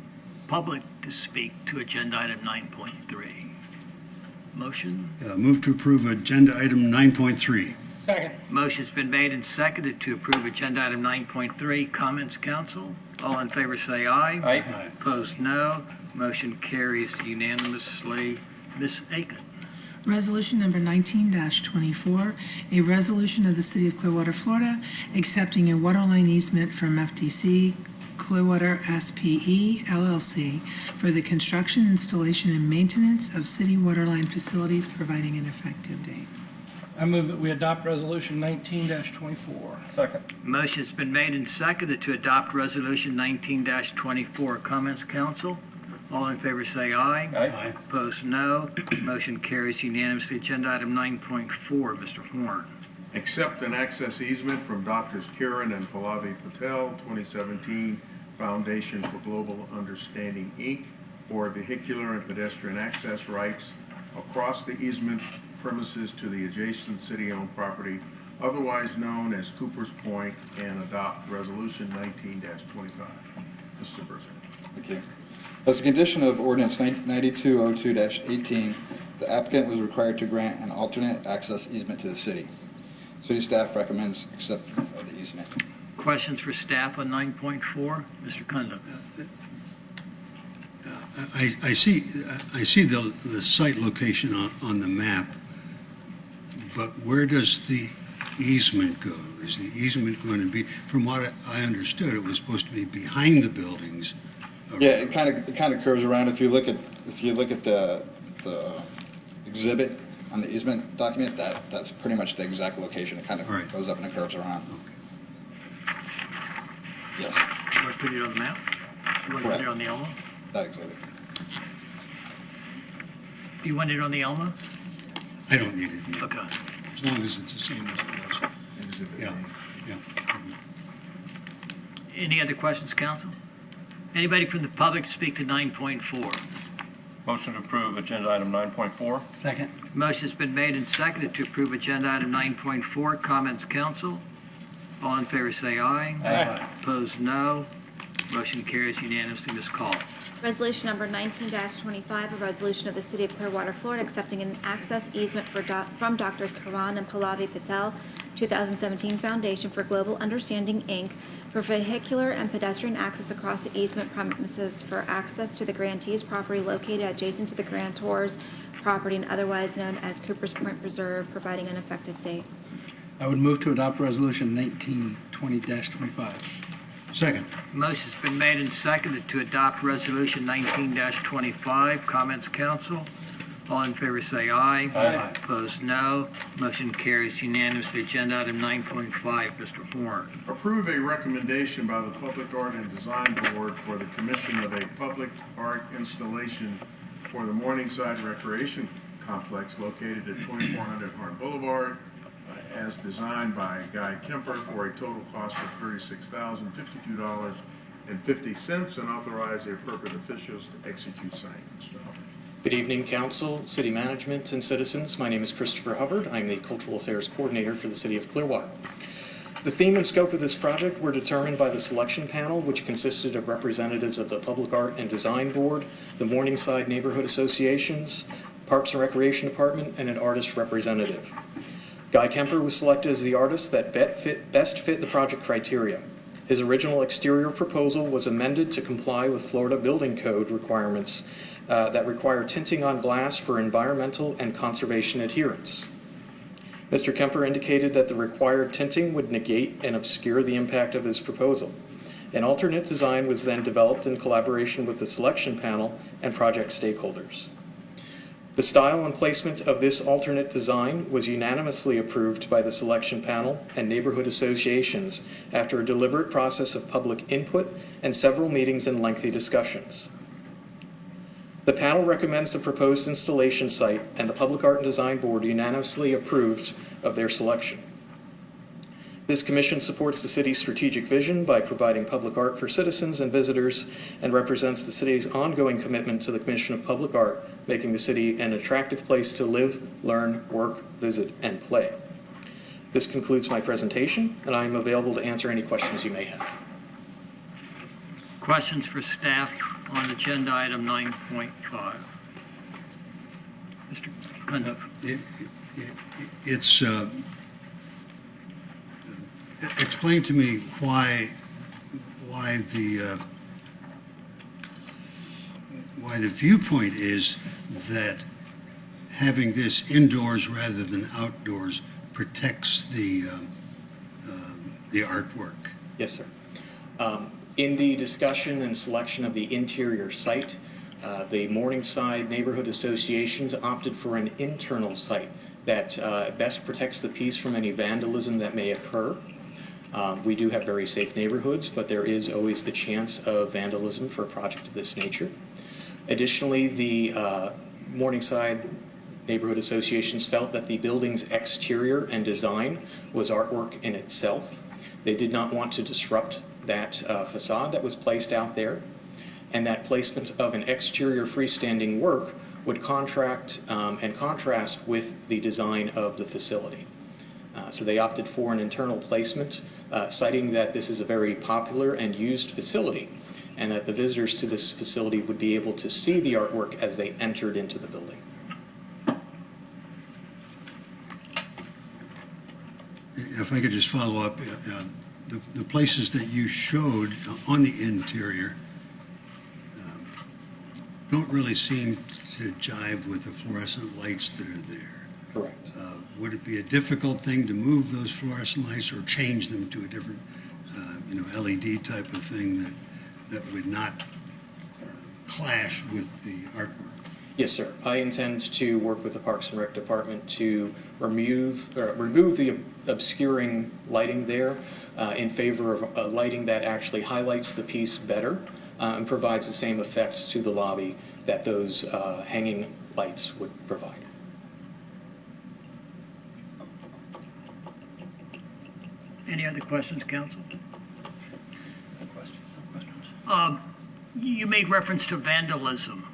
public to speak to agenda item 9.3? Motion? Move to approve agenda item 9.3. Second. Motion's been made and seconded to approve agenda item 9.3. Comments, council? All in favor say aye. Aye. Opposed, no. Motion carries unanimously. Ms. Aiken. Resolution number 19-24, a resolution of the City of Clearwater, Florida, accepting a waterline easement from FTC Clearwater SPE LLC for the construction, installation, and maintenance of city waterline facilities, providing an effective date. I move that we adopt resolution 19-24. Second. Motion's been made and seconded to adopt resolution 19-24. Comments, council? All in favor say aye. Aye. Opposed, no. Motion carries unanimously. Agenda item 9.4, Mr. Horn. Accept an access easement from Drs. Kiran and Pallavi Patel, 2017 Foundation for Global Understanding, Inc., for vehicular and pedestrian access rights across the easement premises to the adjacent city-owned property, otherwise known as Cooper's Point, and adopt resolution 19-25. Mr. Burzak. Thank you. As a condition of ordinance 9202-18, the applicant was required to grant an alternate access easement to the city. City staff recommends acceptance of the easement. Questions for staff on 9.4? Mr. Kunda. I see the site location on the map, but where does the easement go? Is the easement going to be, from what I understood, it was supposed to be behind the buildings? Yeah, it kind of curves around. If you look at the exhibit on the easement document, that's pretty much the exact location. It kind of goes up and it curves around. Okay. Yes, You want to put it on the map? You want to put it on the Elma? that exhibit. Do you want it on the Elma? I don't need it, Okay. as long as it's the same as it was. Exhibit Yeah, A. yeah. Any other questions, council? Anybody from the public to speak to 9.4? Motion to approve agenda item 9.4. Second. Motion's been made and seconded to approve agenda item 9.4. Comments, council? All in favor say aye. Aye. Opposed, no. Motion carries unanimously. Ms. Call. Resolution number 19-25, a resolution of the City of Clearwater, Florida, accepting an access easement from Drs. Karan and Pallavi Patel, 2017 Foundation for Global Understanding, Inc., for vehicular and pedestrian access across the easement premises for access to the grantee's property located adjacent to the grantor's property and otherwise known as Cooper's Point Preserve, providing an effective date. I would move to adopt resolution 1920-25. Second. Motion's been made and seconded to adopt resolution 19-25. Comments, council? All in favor say aye. Aye. Opposed, no. Motion carries unanimously. Agenda item 9.5, Mr. Horn. Approve a recommendation by the Public Art and Design Board for the commission of a public art installation for the Morningside Recreation Complex located at 2400 Horn Boulevard, as designed by Guy Kemper for a total cost of $36,052.50, and authorize the appropriate officials to execute same. Mr. Hubbard. Good evening, council, city management, and citizens. My name is Christopher Hubbard. I'm the Cultural Affairs Coordinator for the City of Clearwater. The theme and scope of this project were determined by the selection panel, which consisted of representatives of the Public Art and Design Board, the Morningside Neighborhood Associations, Parks and Recreation Department, and an artist representative. Guy Kemper was selected as the artist that best fit the project criteria. His original exterior proposal was amended to comply with Florida Building Code requirements that require tinting on glass for environmental and conservation adherence. Mr. Kemper indicated that the required tinting would negate and obscure the impact of his proposal. An alternate design was then developed in collaboration with the selection panel and project stakeholders. The style and placement of this alternate design was unanimously approved by the selection panel and neighborhood associations after a deliberate process of public input and several meetings and lengthy discussions. The panel recommends the proposed installation site, and the Public Art and Design Board unanimously approves of their selection. This commission supports the city's strategic vision by providing public art for citizens and visitors, and represents the city's ongoing commitment to the Commission of Public Art, making the city an attractive place to live, learn, work, visit, and play. This concludes my presentation, and I am available to answer any questions you may have. Questions for staff on agenda item 9.5? Mr. Cundiff. Explain to me why the viewpoint is that having this indoors rather than outdoors protects the artwork. Yes, sir. In the discussion and selection of the interior site, the Morningside Neighborhood Associations opted for an internal site that best protects the piece from any vandalism that may occur. We do have very safe neighborhoods, but there is always the chance of vandalism for a project of this nature. Additionally, the Morningside Neighborhood Associations felt that the building's exterior and design was artwork in itself. They did not want to disrupt that facade that was placed out there, and that placement of an exterior freestanding work would contrast with the design of the facility. So they opted for an internal placement, citing that this is a very popular and used facility, and that the visitors to this facility would be able to see the artwork as they entered into the building. If I could just follow up, the places that you showed on the interior don't really seem to jive with the fluorescent lights that are there. Correct. Would it be a difficult thing to move those fluorescent lights or change them to a different, LED type of thing that would not clash with the artwork? Yes, sir. I intend to work with the Parks and Rec Department to remove the obscuring lighting there in favor of lighting that actually highlights the piece better and provides the same effect to the lobby that those hanging lights would provide. Any other questions, council? You made reference to vandalism.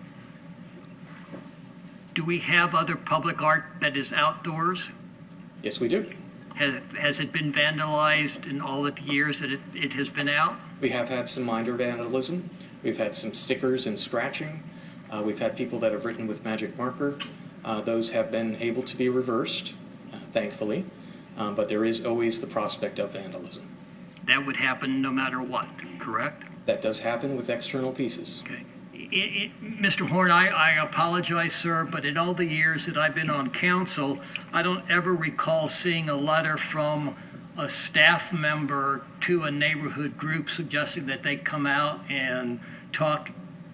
Do we have other public art that is outdoors? Yes, we do. Has it been vandalized in all the years that it has been out? We have had some minor vandalism. We've had some stickers and scratching. We've had people that have written with magic marker. Those have been able to be reversed, thankfully, but there is always the prospect of vandalism. That would happen no matter what, correct? That does happen with external pieces. Okay. Mr. Horn, I apologize, sir, but in all the years that I've been on council, I don't ever recall seeing a letter from a staff member to a neighborhood group suggesting that they come out and talk,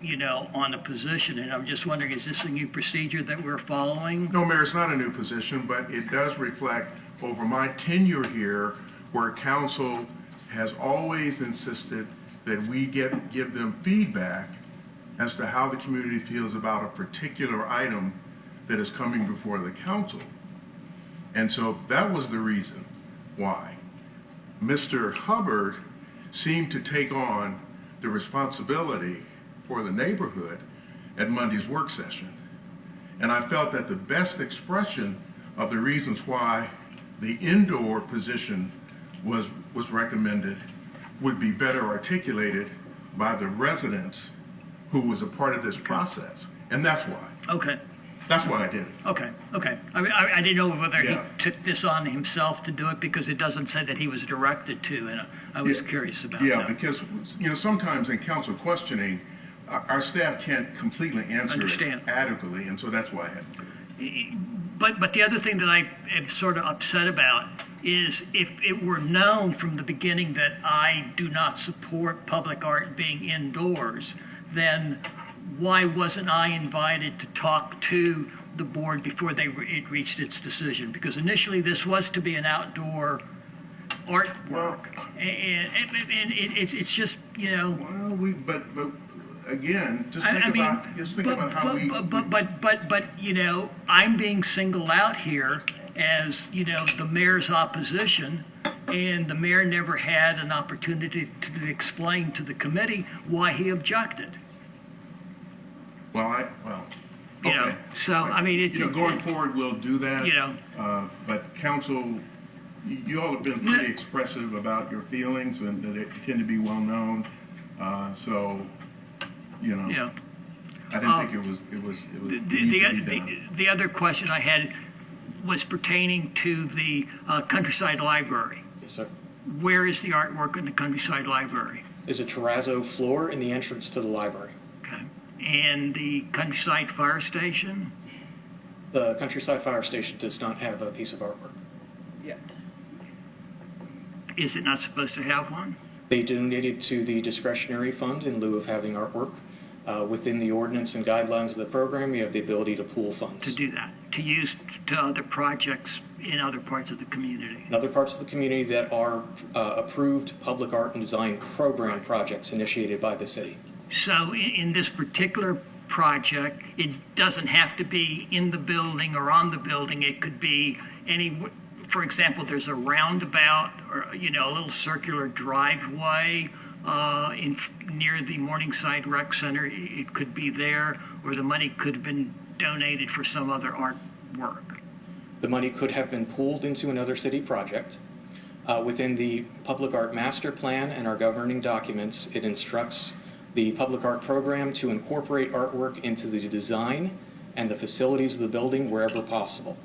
on a position, and I'm just wondering, is this a new procedure that we're following? No, Mayor, it's not a new position, but it does reflect over my tenure here where council has always insisted that we give them feedback as to how the community feels about a particular item that is coming before the council. And so that was the reason why Mr. Hubbard seemed to take on the responsibility for the neighborhood at Monday's work session. And I felt that the best expression of the reasons why the indoor position was recommended would be better articulated by the residents who was a part of this process. And that's why. Okay. That's why I did it. Okay. I mean, I didn't know whether he Yeah. took this on himself to do it, because it doesn't say that he was directed to, and I was curious about that. Yeah, because, sometimes in council questioning, our staff can't completely answer Understand. it adequately, and so that's why I had to do it. But the other thing that I am sort of upset about is if it were known from the beginning that I do not support public art being indoors, then why wasn't I invited to talk to the board before it reached its decision? Because initially this was to be an outdoor artwork, and it's just, Well, but again, just think about how we. But I'm being singled out here as the mayor's opposition, and the mayor never had an opportunity to explain to the committee why he objected. Okay. So I mean, going forward, we'll do that. But council, you all have been pretty expressive about your feelings, and they tend to be well known. So, Yeah. I didn't think it was. The other question I had was pertaining to the Countryside Library. Yes, sir. Where is the artwork in the Countryside Library? Is a terrazzo floor in the entrance to the library. Okay. And the Countryside Fire Station? The Countryside Fire Station does not have a piece of artwork. Is it not supposed to have one? They donated to the discretionary fund in lieu of having artwork. Within the ordinance and guidelines of the program, you have the ability to pool funds. To do that, to use to other projects in other parts of the community? In other parts of the community that are approved public art and design program projects initiated by the city. So in this particular project, it doesn't have to be in the building or on the building. It could be for example, there's a roundabout or, a little circular driveway near the Morningside Rec Center. It could be there, or the money could have been donated for some other artwork. The money could have been pooled into another city project. Within the public art master plan and our governing documents, it instructs the public art program to incorporate artwork into the design and the facilities of the building wherever possible.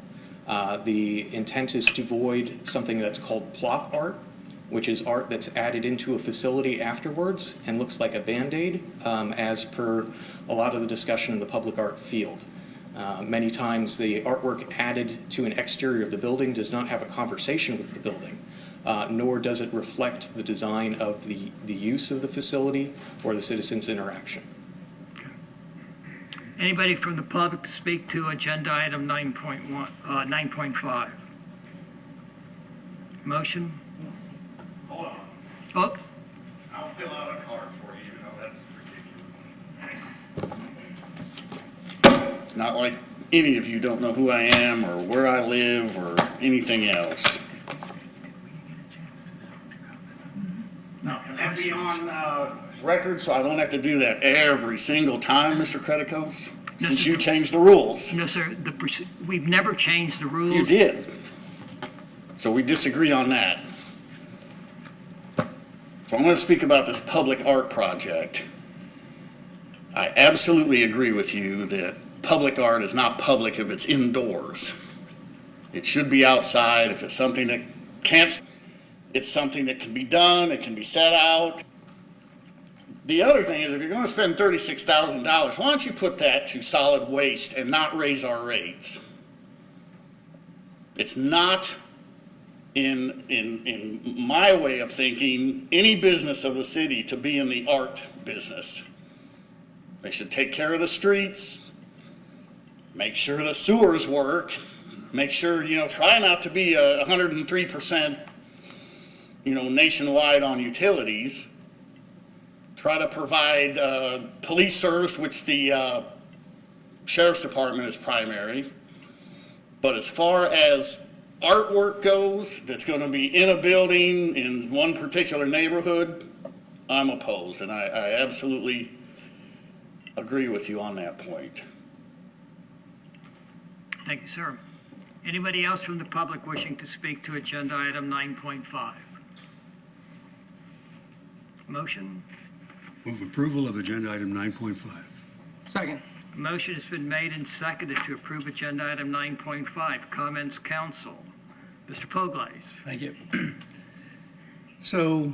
The intent is to avoid something that's called plop art, which is art that's added into a facility afterwards and looks like a Band-Aid, as per a lot of the discussion in the public art field. Many times the artwork added to an exterior of the building does not have a conversation with the building, nor does it reflect the design of the use of the facility or the citizens' interaction. Anybody from the public to speak to agenda item 9.5? Motion? Hold on. Oh, I'll fill out a card for you, even though that's ridiculous. It's not like any of you don't know who I am or where I live or anything else. Can that be on record so I don't have to do that every single time, Mr. Creticos? Since you changed the rules. no, sir. We've never changed the rules. You did. So we disagree on that. So I'm going to speak about this public art project. I absolutely agree with you that public art is not public if it's indoors. It should be outside. If it's something that can't, it's something that can be done, it can be set out. The other thing is, if you're going to spend $36,000, why don't you put that to solid waste and not raise our rates? It's not, in my way of thinking, any business of the city to be in the art business. They should take care of the streets, make sure the sewers work, make sure, try not to be 103%, nationwide on utilities. Try to provide police service, which the Sheriff's Department is primary. But as far as artwork goes, that's going to be in a building in one particular neighborhood, I'm opposed, and I absolutely agree with you on that point. Thank you, sir. Anybody else from the public wishing to speak to agenda item 9.5? Motion? Move approval of agenda item 9.5. Second. A motion has been made and seconded to approve agenda item 9.5. Comments, council? Mr. Poglaze. Thank you. So,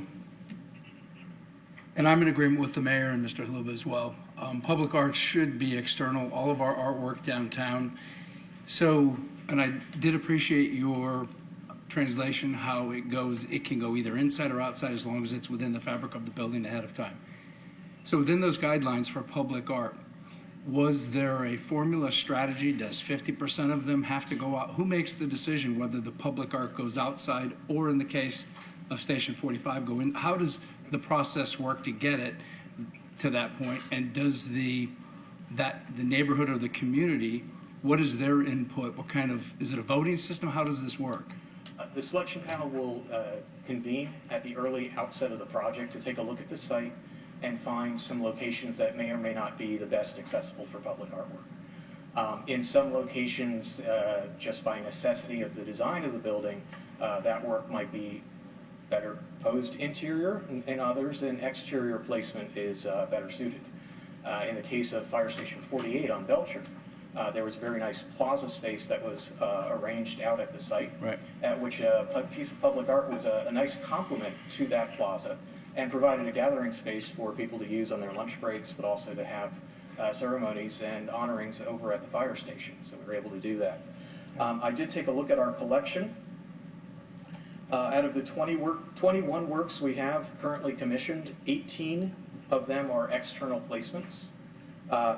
and I'm in agreement with the mayor and Mr. Haluba as well. Public art should be external, all of our artwork downtown. So, and I did appreciate your translation, how it goes, it can go either inside or outside as long as it's within the fabric of the building ahead of time. So within those guidelines for public art, was there a formula strategy? Does 50% of them have to go out? Who makes the decision whether the public art goes outside or, in the case of Station 45, go in? How does the process work to get it to that point? And does the neighborhood or the community, what is their input? What kind of, is it a voting system? How does this work? The selection panel will convene at the early outset of the project to take a look at the site and find some locations that may or may not be the best accessible for public artwork. In some locations, just by necessity of the design of the building, that work might be better posed interior, and others, and exterior placement is better suited. In the case of Fire Station 48 on Belcher, there was a very nice plaza space that was arranged out at the site, right, at which a piece of public art was a nice complement to that plaza and provided a gathering space for people to use on their lunch breaks, but also to have ceremonies and honorings over at the fire station. So we were able to do that. I did take a look at our collection. Out of the 21 works we have currently commissioned, 18 of them are external placements.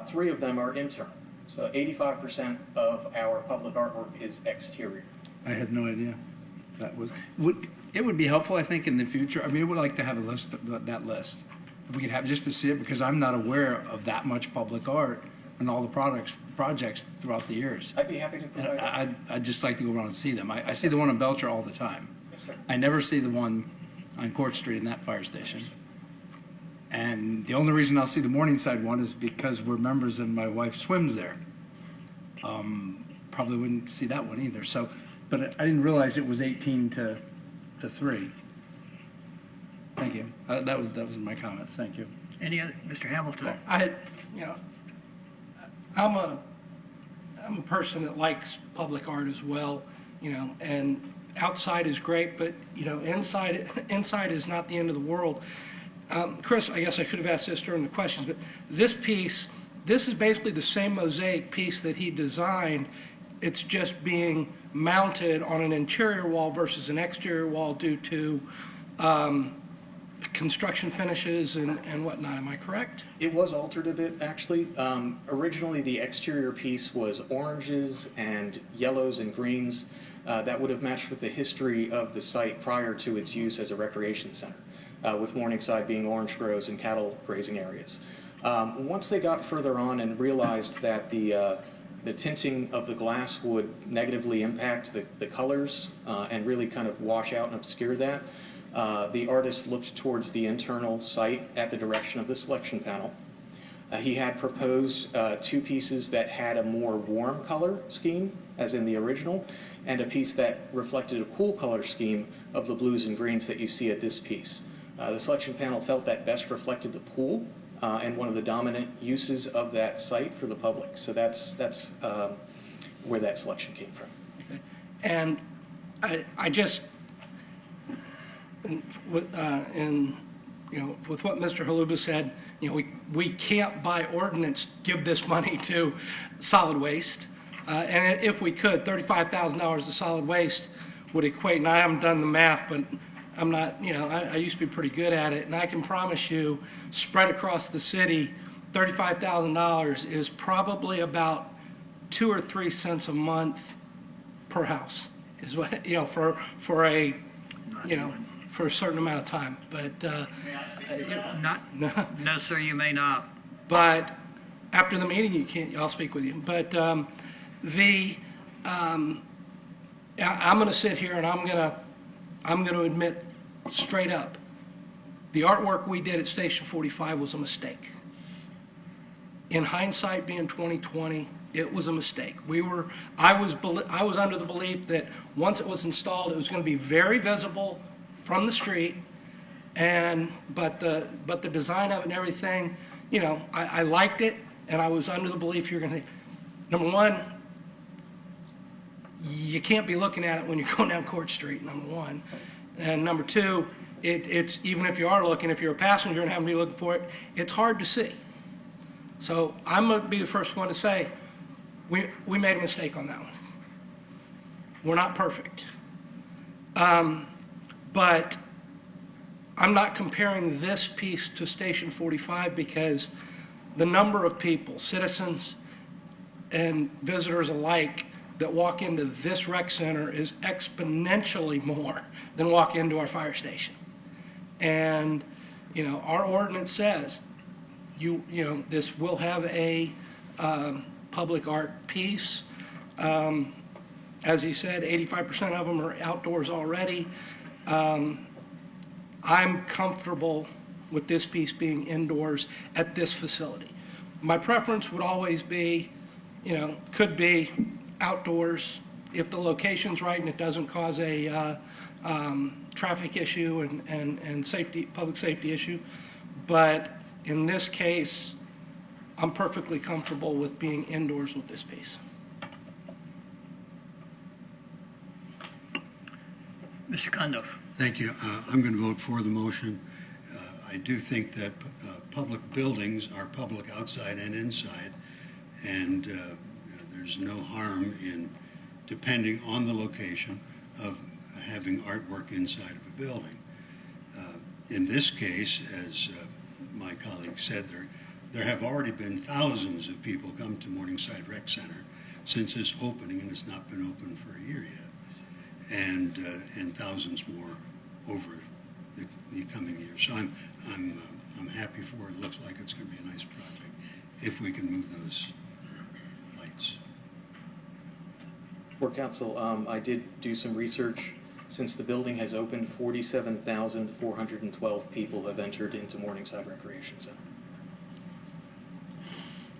3 of them are internal. So 85% of our public artwork is exterior. I had no idea that was. It would be helpful, I think, in the future. I mean, I would like to have a list, that list. If we could have, just to see it, because I'm not aware of that much public art and all the projects throughout the years. I'd be happy to provide that. I'd just like to go around and see them. I see the one on Belcher all the time. Yes, sir. I never see the one on Court Street in that fire station. And the only reason I'll see the Morningside one is because we're members and my wife swims there. Probably wouldn't see that one either. So, but I didn't realize it was 18 to 3. Thank you. That was my comments. Thank you. Any other, Mr. Hamilton? I'm a person that likes public art as well, and outside is great, but inside is not the end of the world. Chris, I guess I could have asked this during the questions, but this is basically the same mosaic piece that he designed. It's just being mounted on an interior wall versus an exterior wall due to construction finishes and whatnot. Am I correct? It was altered a bit, actually. Originally, the exterior piece was oranges and yellows and greens. That would have matched with the history of the site prior to its use as a recreation center, with Morningside being orange groves and cattle grazing areas. Once they got further on and realized that the tinting of the glass would negatively impact the colors and really kind of wash out and obscure that, the artist looked towards the internal site at the direction of the selection panel. He had proposed 2 pieces that had a more warm color scheme, as in the original, and a piece that reflected a cool color scheme of the blues and greens that you see at this piece. The selection panel felt that best reflected the pool and one of the dominant uses of that site for the public. So that's where that selection came from. Okay. And I just, with what Mr. Haluba said, we can't by ordinance give this money to solid waste. And if we could, $35,000 to solid waste would equate, and I haven't done the math, but I'm not, I used to be pretty good at it, and I can promise you, spread across the city, $35,000 is probably about 2 or 3 cents a month per house, is what, for a, for a certain amount of time. But, No, sir, you may not. but after the meeting, you can't, I'll speak with you. But I'm going to sit here and I'm going to admit straight up, the artwork we did at Station 45 was a mistake. In hindsight, being 2020, it was a mistake. I was under the belief that once it was installed, it was going to be very visible from the street, but the design of it and everything, I liked it, and I was under the belief you're going to, number one, you can't be looking at it when you're going down Court Street, number one. And number two, it's even if you are looking, if you're a passenger and happen to be looking for it, it's hard to see. So I'm going to be the first one to say, we made a mistake on that one. We're not perfect. But I'm not comparing this piece to Station 45 because the number of people, citizens and visitors alike, that walk into this rec center is exponentially more than walk into our fire station. And, our ordinance says, this will have a public art piece. As he said, 85% of them are outdoors already. I'm comfortable with this piece being indoors at this facility. My preference would always be, could be outdoors if the location's right and it doesn't cause a traffic issue and public safety issue. But in this case, I'm perfectly comfortable with being indoors with this piece. Mr. Cundiff. Thank you. I'm going to vote for the motion. I do think that public buildings are public outside and inside, and there's no harm in, depending on the location, of having artwork inside of a building. In this case, as my colleague said, there have already been thousands of people come to Morningside Rec Center since its opening, and it's not been open for a year yet, and thousands more over the coming years. So I'm happy for it. It looks like it's going to be a nice project if we can move those lights. For council, I did do some research. Since the building has opened, 47,412 people have entered into Morningside Recreation Center.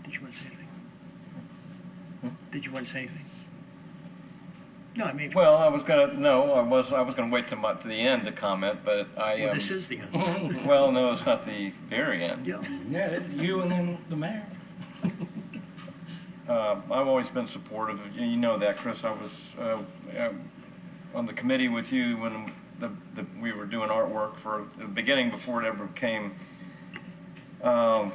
Did you want to say anything? Did you want to say anything? No, I mean. Well, I was gonna wait till the end to comment, but Well, this is the end. Well, no, it's not the very end. Yeah, it's you and then the mayor. I've always been supportive. You know that, Chris. I was on the committee with you when we were doing artwork for the beginning before it ever became, an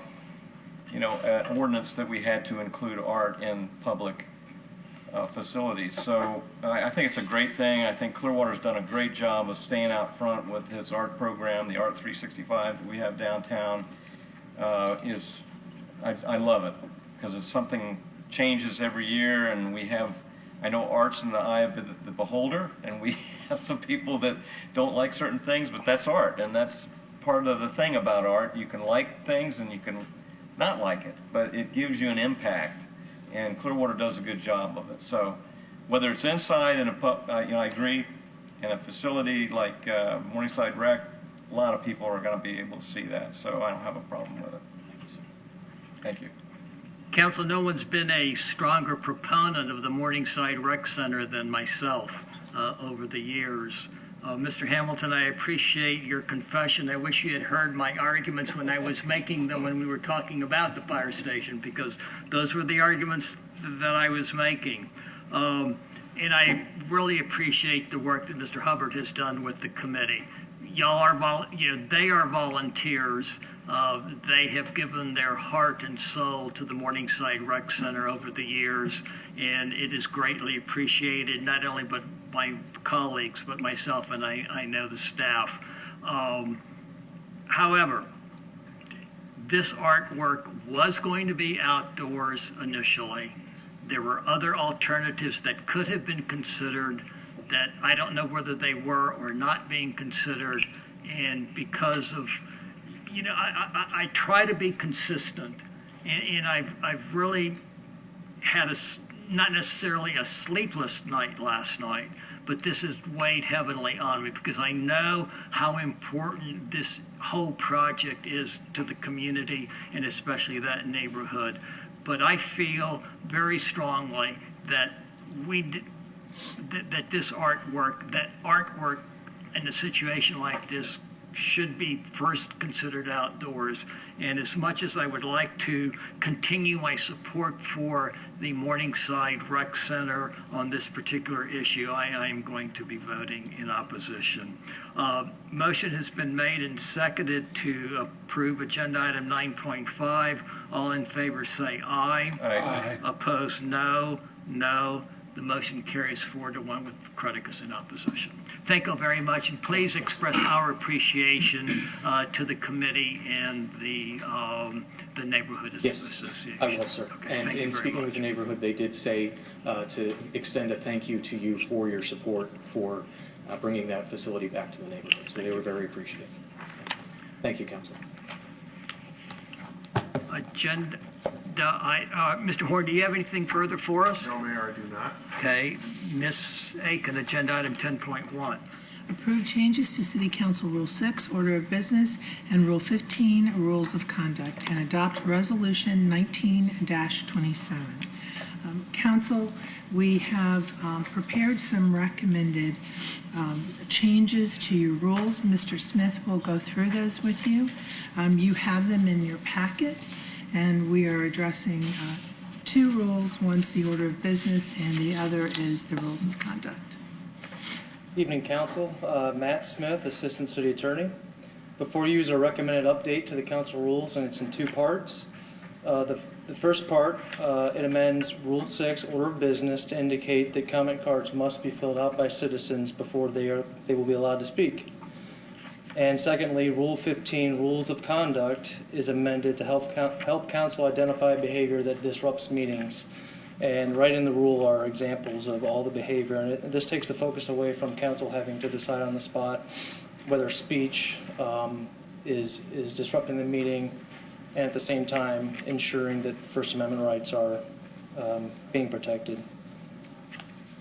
ordinance that we had to include art in public facilities. So I think it's a great thing. I think Clearwater's done a great job of staying out front with his art program. The Art 365 that we have downtown I love it because it's something changes every year, and we have, I know art's in the eye of the beholder, and we have some people that don't like certain things, but that's art, and that's part of the thing about art. You can like things and you can not like it, but it gives you an impact, and Clearwater does a good job of it. So whether it's inside in I agree, in a facility like Morningside Rec, a lot of people are going to be able to see that, so I don't have a problem with it. Thank you. Council, no one's been a stronger proponent of the Morningside Rec Center than myself over the years. Mr. Hamilton, I appreciate your confession. I wish you had heard my arguments when I was making them when we were talking about the fire station, because those were the arguments that I was making. And I really appreciate the work that Mr. Hubbard has done with the committee. Y'all are, they are volunteers. They have given their heart and soul to the Morningside Rec Center over the years, and it is greatly appreciated, not only by my colleagues, but myself, and I know the staff. However, this artwork was going to be outdoors initially. There were other alternatives that could have been considered that I don't know whether they were or not being considered. And because of, I try to be consistent. And I've really had not necessarily a sleepless night last night, but this has weighed heavily on me because I know how important this whole project is to the community and especially that neighborhood. But I feel very strongly that that this artwork in a situation like this should be first considered outdoors. And as much as I would like to continue my support for the Morningside Rec Center on this particular issue, I am going to be voting in opposition. Motion has been made and seconded to approve agenda item 9.5. All in favor say aye. Aye. Opposed, no. No. The motion carries 4-1 with Creticus in opposition. Thank you very much, and please express our appreciation to the committee and the neighborhood association. I will, sir. Okay, And thank you in very speaking much. with the neighborhood, they did say to extend a thank you to you for your support for bringing that facility back to the neighborhood. So they were very appreciative. Thank you, Council. Mr. Horn, do you have anything further for us? No, Mayor, I do not. Okay, Ms. Aiken, agenda item 10.1. Approve changes to City Council Rule 6, Order of Business, and Rule 15, Rules of Conduct, and adopt Resolution 19-27. Council, we have prepared some recommended changes to your rules. Mr. Smith will go through those with you. You have them in your packet, and we are addressing two rules. One's the order of business, and the other is the rules of conduct. Evening, Council. Matt Smith, Assistant City Attorney. Before you is a recommended update to the council rules, and it's in two parts. The first part, it amends Rule 6, Order of Business, to indicate that comment cards must be filled out by citizens before they will be allowed to speak. And secondly, Rule 15, Rules of Conduct, is amended to help council identify behavior that disrupts meetings. And right in the rule are examples of all the behavior. And this takes the focus away from council having to decide on the spot whether speech is disrupting the meeting, and at the same time ensuring that First Amendment rights are being protected.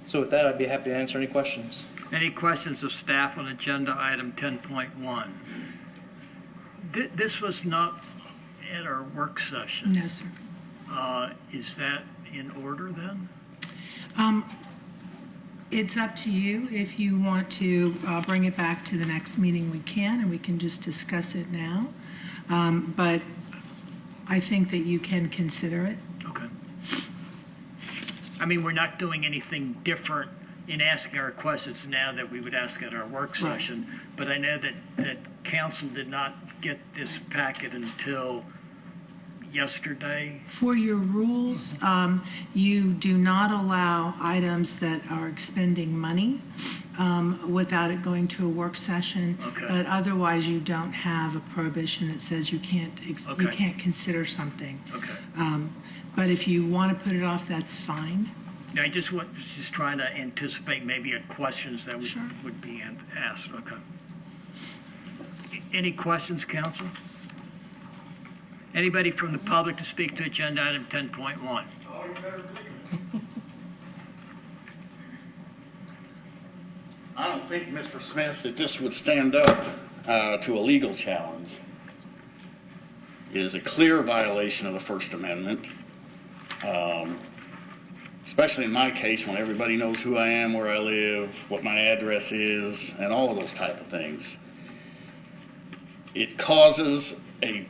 So with that, I'd be happy to answer any questions. Any questions of staff on agenda item 10.1? This was not at our work session. No, sir. Is that in order then? It's up to you. If you want to bring it back to the next meeting, we can, and we can just discuss it now. But I think that you can consider it. Okay. I mean, we're not doing anything different in asking our questions now that we would ask at our work session, but I know that council did not get this packet until yesterday. For your rules, you do not allow items that are expending money without it going to a work session. Okay. But otherwise, you don't have a prohibition that says you can't you can't consider something. Okay. But if you want to put it off, that's fine. I was just trying to anticipate maybe questions that would be asked. Okay. Any questions, council? Anybody from the public to speak to agenda item 10.1? I don't think, Mr. Smith, that this would stand up to a legal challenge. It is a clear violation of the First Amendment, especially in my case when everybody knows who I am, where I live, what my address is, and all of those type of things. It causes a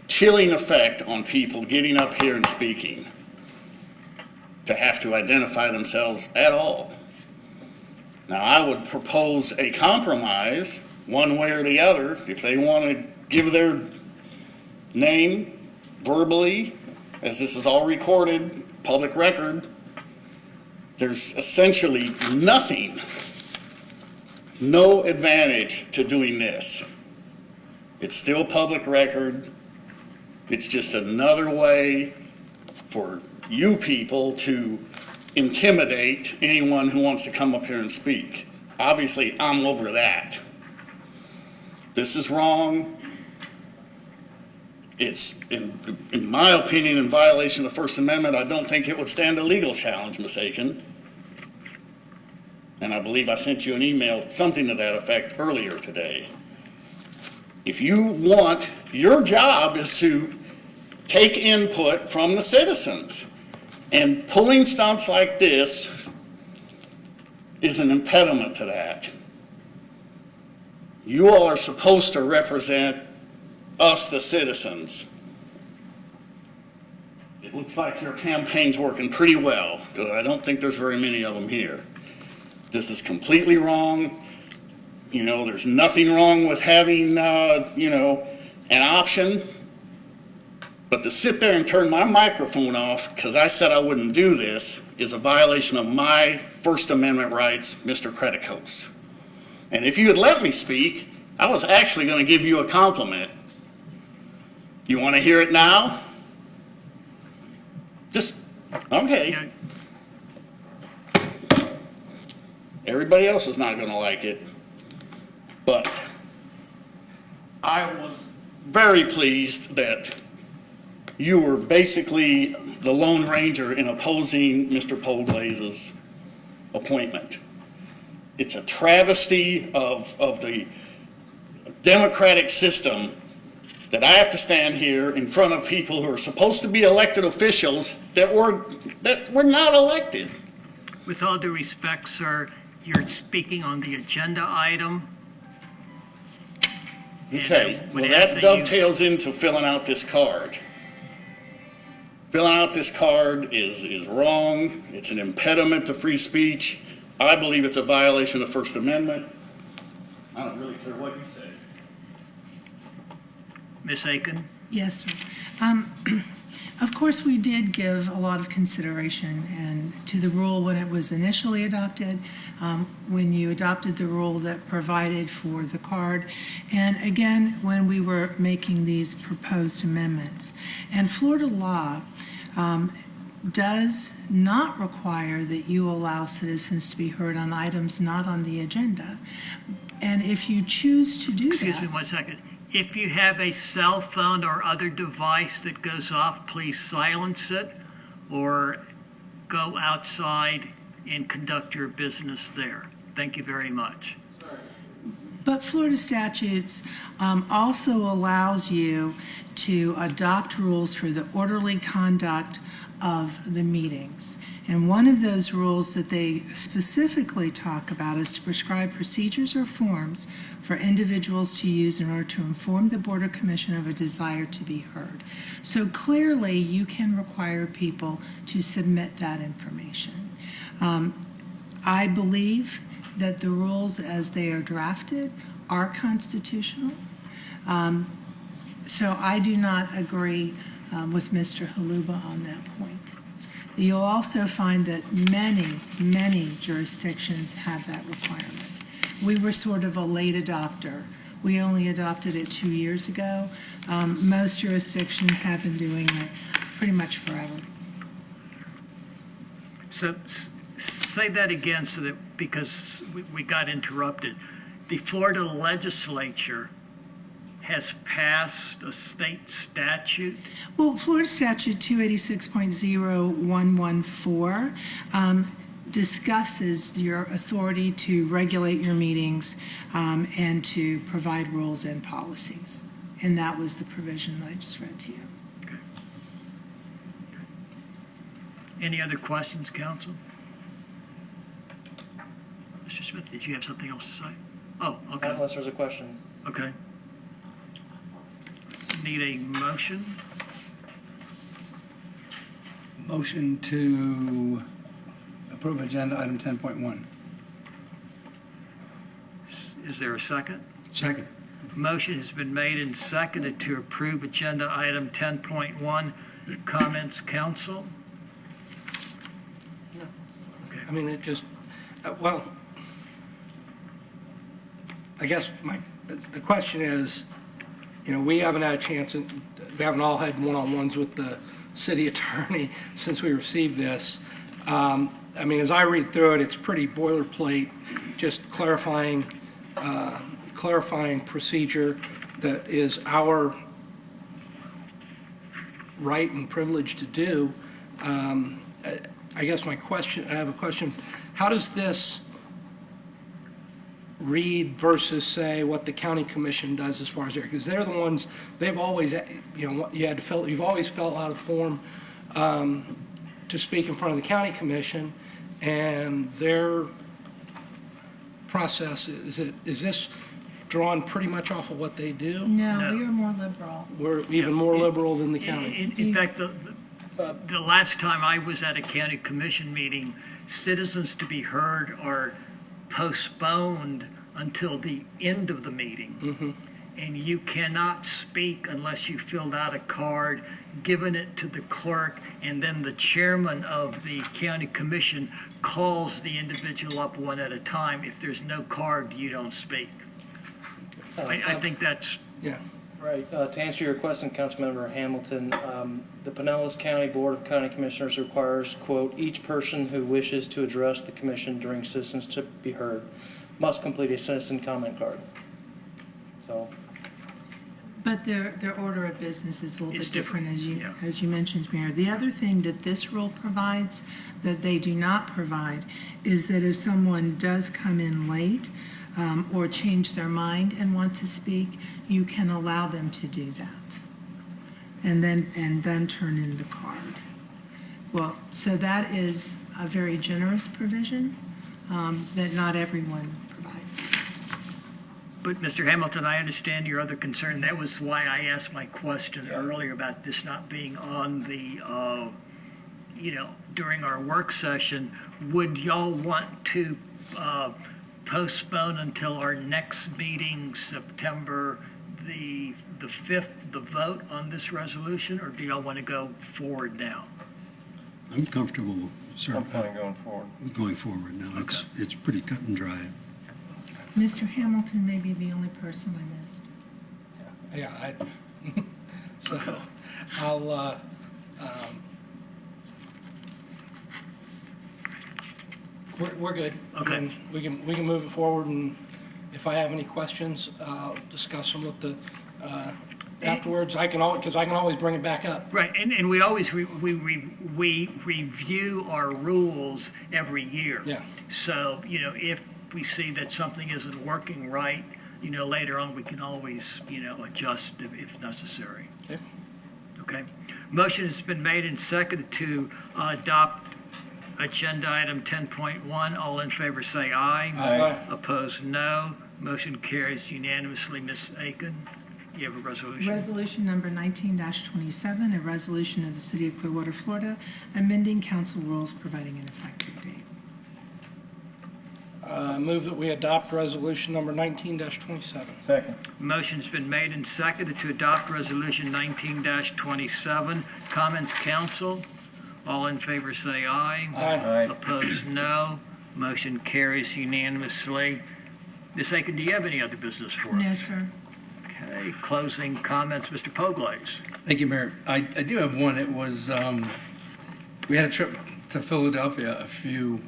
chilling effect on people getting up here and speaking, to have to identify themselves at all. Now, I would propose a compromise, one way or the other, if they want to give their name verbally, as this is all recorded, public record. There's essentially nothing, no advantage to doing this. It's still public record. It's just another way for you people to intimidate anyone who wants to come up here and speak. Obviously, I'm over that. This is wrong. It's, in my opinion, in violation of the First Amendment. I don't think it would stand a legal challenge, Ms. Aiken. And I believe I sent you an email, something to that effect, earlier today. If you want, your job is to take input from the citizens. And pulling stumps like this is an impediment to that. You all are supposed to represent us, the citizens. It looks like your campaign's working pretty well. I don't think there's very many of them here. This is completely wrong. You know, there's nothing wrong with having, an option. But to sit there and turn my microphone off because I said I wouldn't do this is a violation of my First Amendment rights, Mr. Credicoats. And if you had let me speak, I was actually going to give you a compliment. You want to hear it now? Just, okay. Everybody else is not going to like it. But I was very pleased that you were basically the Lone Ranger in opposing Mr. Polglaz's appointment. It's a travesty of the democratic system that I have to stand here in front of people who are supposed to be elected officials that were not elected. With all due respect, sir, you're speaking on the agenda item. Okay, well, that dovetails into filling out this card. Filling out this card is wrong. It's an impediment to free speech. I believe it's a violation of the First Amendment. I don't really care what you say. Ms. Aiken? Yes, sir. Of course, we did give a lot of consideration to the rule when it was initially adopted, when you adopted the rule that provided for the card, and again, when we were making these proposed amendments. And Florida law does not require that you allow citizens to be heard on items not on the agenda. And if you choose to do that... Excuse me 1 second. If you have a cell phone or other device that goes off, please silence it or go outside and conduct your business there. Thank you very much. But Florida statutes also allows you to adopt rules for the orderly conduct of the meetings. And one of those rules that they specifically talk about is to prescribe procedures or forms for individuals to use in order to inform the Board or Commission of a desire to be heard. So clearly, you can require people to submit that information. I believe that the rules as they are drafted are constitutional. So I do not agree with Mr. Haluba on that point. You'll also find that many jurisdictions have that requirement. We were sort of a late adopter. We only adopted it 2 years ago. Most jurisdictions have been doing it pretty much forever. So say that again so that, because we got interrupted. The Florida legislature has passed a state statute? Well, Florida Statute 286.0114 discusses your authority to regulate your meetings and to provide rules and policies. And that was the provision that I just read to you. Okay. Any other questions, council? Mr. Smith, did you have something else to say? Oh, okay. Unless there's a question. Okay. Need a motion? Motion to approve agenda item 10.1. Is there a second? Second. Motion has been made and seconded to approve agenda item 10.1. Comments, council? I mean, it just, well, I guess the question is, we haven't had a chance, we haven't all had one-on-ones with the city attorney since we received this. I mean, as I read through it, it's pretty boilerplate, just clarifying procedure that is our right and privilege to do. I guess I have a question. How does this read versus, say, what the county commission does as far as there? Because they're the ones, they've always, you've always filled out a form to speak in front of the county commission, and their process, is this drawn pretty much off of what they do? No, we are more liberal. We're even more liberal than the county. In fact, the last time I was at a county commission meeting, citizens to be heard are postponed until the end of the meeting. And you cannot speak unless you filled out a card, given it to the clerk, and then the chairman of the county commission calls the individual up one at a time. If there's no card, you don't speak. I think that's... Yeah. Right. To answer your question, Councilmember Hamilton, the Pinellas County Board of County Commissioners requires, quote, each person who wishes to address the commission during citizens to be heard must complete a citizen comment card. So. But their order of business is a little It's bit different, different, as you mentioned, Mayor. The other thing that this rule provides that they do not provide is that if someone does come in late or change their mind and want to speak, you can allow them to do that, and then turn in the card. Well, so that is a very generous provision that not everyone provides. But Mr. Hamilton, I understand your other concern. That was why I asked my question earlier about this not being on the, during our work session. Would y'all want to postpone until our next meeting, September the 5th, the vote on this resolution, or do y'all want to go forward now? I'm comfortable, sir, I'm fine going forward. going forward now. It's pretty cut and dry. Mr. Hamilton may be the only person I missed. Yeah, so I'll, we're good. Okay. We can move it forward, and if I have any questions, I'll discuss them with the, afterwards. Because I can always bring it back up. Right, and we always, we review our rules every year. Yeah. So, if we see that something isn't working right, later on, we can always, adjust if necessary. Okay. Okay. Motion has been made and seconded to adopt agenda item 10.1. All in favor say aye. Aye. Opposed, no. Motion carries unanimously. Ms. Aiken, you have a resolution? Resolution number 19-27, a resolution of the City of Clearwater, Florida, amending council rules providing an effective date. Move that we adopt resolution number 19-27. Second. Motion's been made and seconded to adopt resolution 19-27. Comments, council? All in favor say aye. Aye. Opposed, no. Motion carries unanimously. Ms. Aiken, do you have any other business for us? No, sir. Okay, closing comments, Mr. Poglaze. Thank you, Mayor. I do have one. It was, we had a trip to Philadelphia a few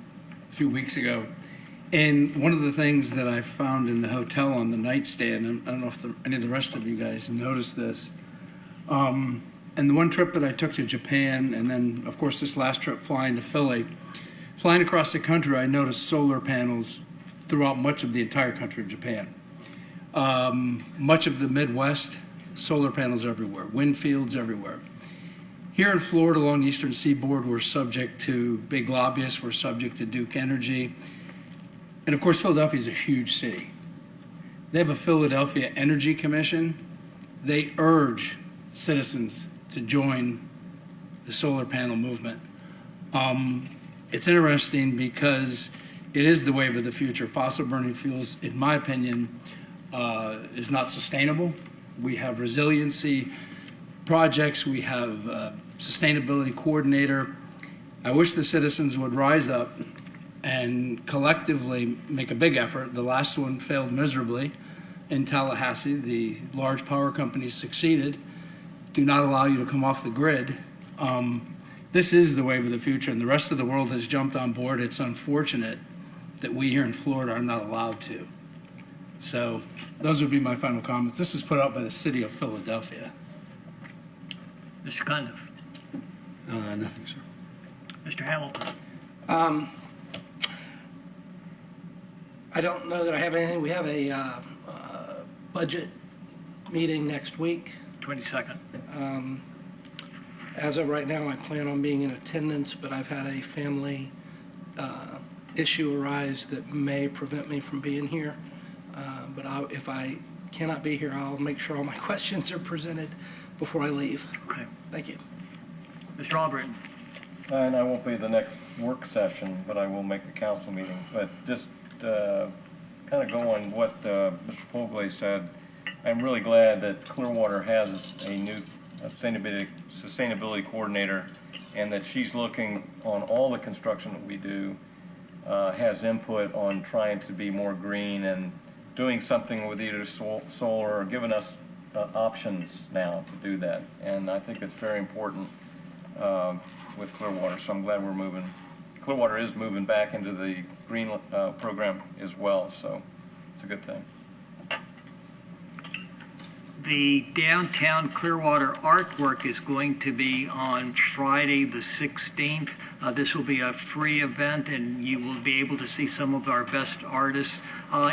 weeks ago, and one of the things that I found in the hotel on the nightstand, and I don't know if any of the rest of you guys noticed this, and the one trip that I took to Japan, and then, of course, this last trip flying to Philly, flying across the country, I noticed solar panels throughout much of the entire country of Japan. Much of the Midwest, solar panels everywhere, wind fields everywhere. Here in Florida, along the eastern seaboard, we're subject to big lobbyists, we're subject to Duke Energy. And of course, Philadelphia is a huge city. They have a Philadelphia Energy Commission. They urge citizens to join the solar panel movement. It's interesting because it is the wave of the future. Fossil burning fuels, in my opinion, is not sustainable. We have resiliency projects. We have a sustainability coordinator. I wish the citizens would rise up and collectively make a big effort. The last one failed miserably. in Tallahassee, the large power companies succeeded, do not allow you to come off the grid. This is the wave of the future, and the rest of the world has jumped on board. It's unfortunate that we here in Florida are not allowed to. So those would be my final comments. This is put out by the city of Philadelphia. Mr. Cundiff. Nothing, sir. Mr. Hamilton. I don't know that I have anything. We have a budget meeting next week. 22nd. As of right now, I plan on being in attendance, but I've had a family issue arise that may prevent me from being here. But if I cannot be here, I'll make sure all my questions are presented before I leave. Okay. Thank you. Mr. Albritton. And I won't be the next work session, but I will make the council meeting. But just kind of go on what Mr. Pogley said. I'm really glad that Clearwater has a new sustainability coordinator, and that she's looking on all the construction that we do, has input on trying to be more green and doing something with either solar or giving us options now to do that. And I think it's very important with Clearwater, so I'm glad we're moving. Clearwater is moving back into the green program as well, so it's a good thing. The downtown Clearwater artwork is going to be on Friday the 16th. This will be a free event, and you will be able to see some of our best artists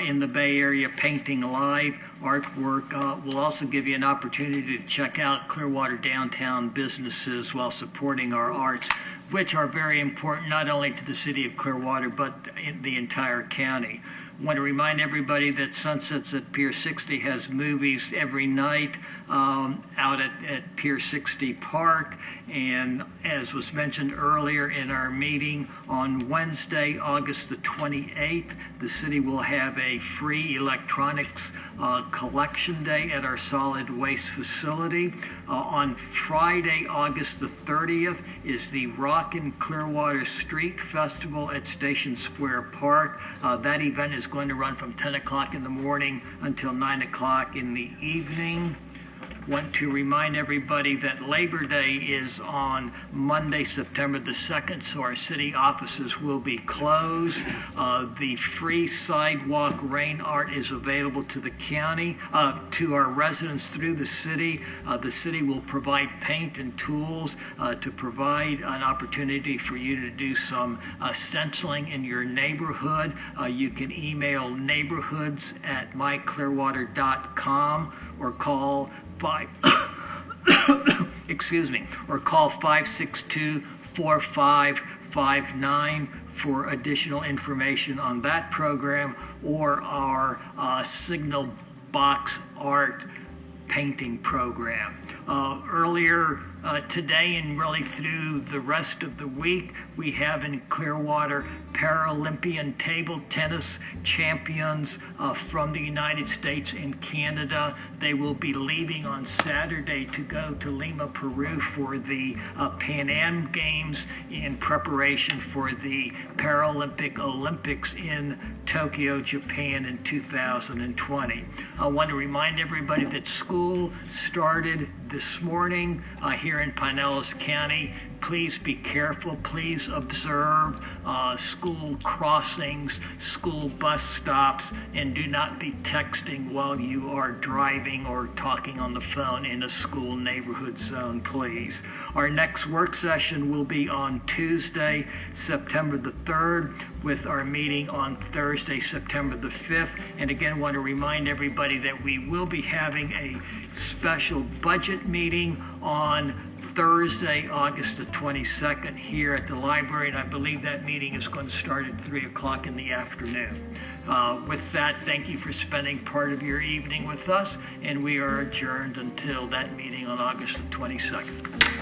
in the Bay Area painting live artwork. We'll also give you an opportunity to check out Clearwater downtown businesses while supporting our arts, which are very important not only to the city of Clearwater, but in the entire county. I want to remind everybody that Sunsets at Pier 60 has movies every night out at Pier 60 Park. And as was mentioned earlier in our meeting, on Wednesday, August the 28th, the city will have a free electronics collection day at our solid waste facility. On Friday, August the 30th, is the Rockin' Clearwater Street Festival at Station Square Park. That event is going to run from 10 o'clock in the morning until 9 o'clock in the evening. Want to remind everybody that Labor Day is on Monday, September the 2nd, so our city offices will be closed. The free sidewalk rain art is available to the county, to our residents through the city. The city will provide paint and tools to provide an opportunity for you to do some stenciling in your neighborhood. You can email neighborhoods@myclearwater.com or call excuse me, or call 562-4559 for additional information on that program or our signal box art painting program. Earlier today and really through the rest of the week, we have in Clearwater Paralympian table tennis champions from the United States and Canada. They will be leaving on Saturday to go to Lima, Peru for the Pan Am Games in preparation for the Olympics in Tokyo, Japan in 2020. I want to remind everybody that school started this morning here in Pinellas County. Please be careful. Please observe school crossings, school bus stops, and do not be texting while you are driving or talking on the phone in a school neighborhood zone, please. Our next work session will be on Tuesday, September the 3rd, with our meeting on Thursday, September the 5th. And again, want to remind everybody that we will be having a special budget meeting on Thursday, August the 22nd here at the library, and I believe that meeting is going to start at 3 o'clock in the afternoon. With that, thank you for spending part of your evening with us, and we are adjourned until that meeting on August the 22nd.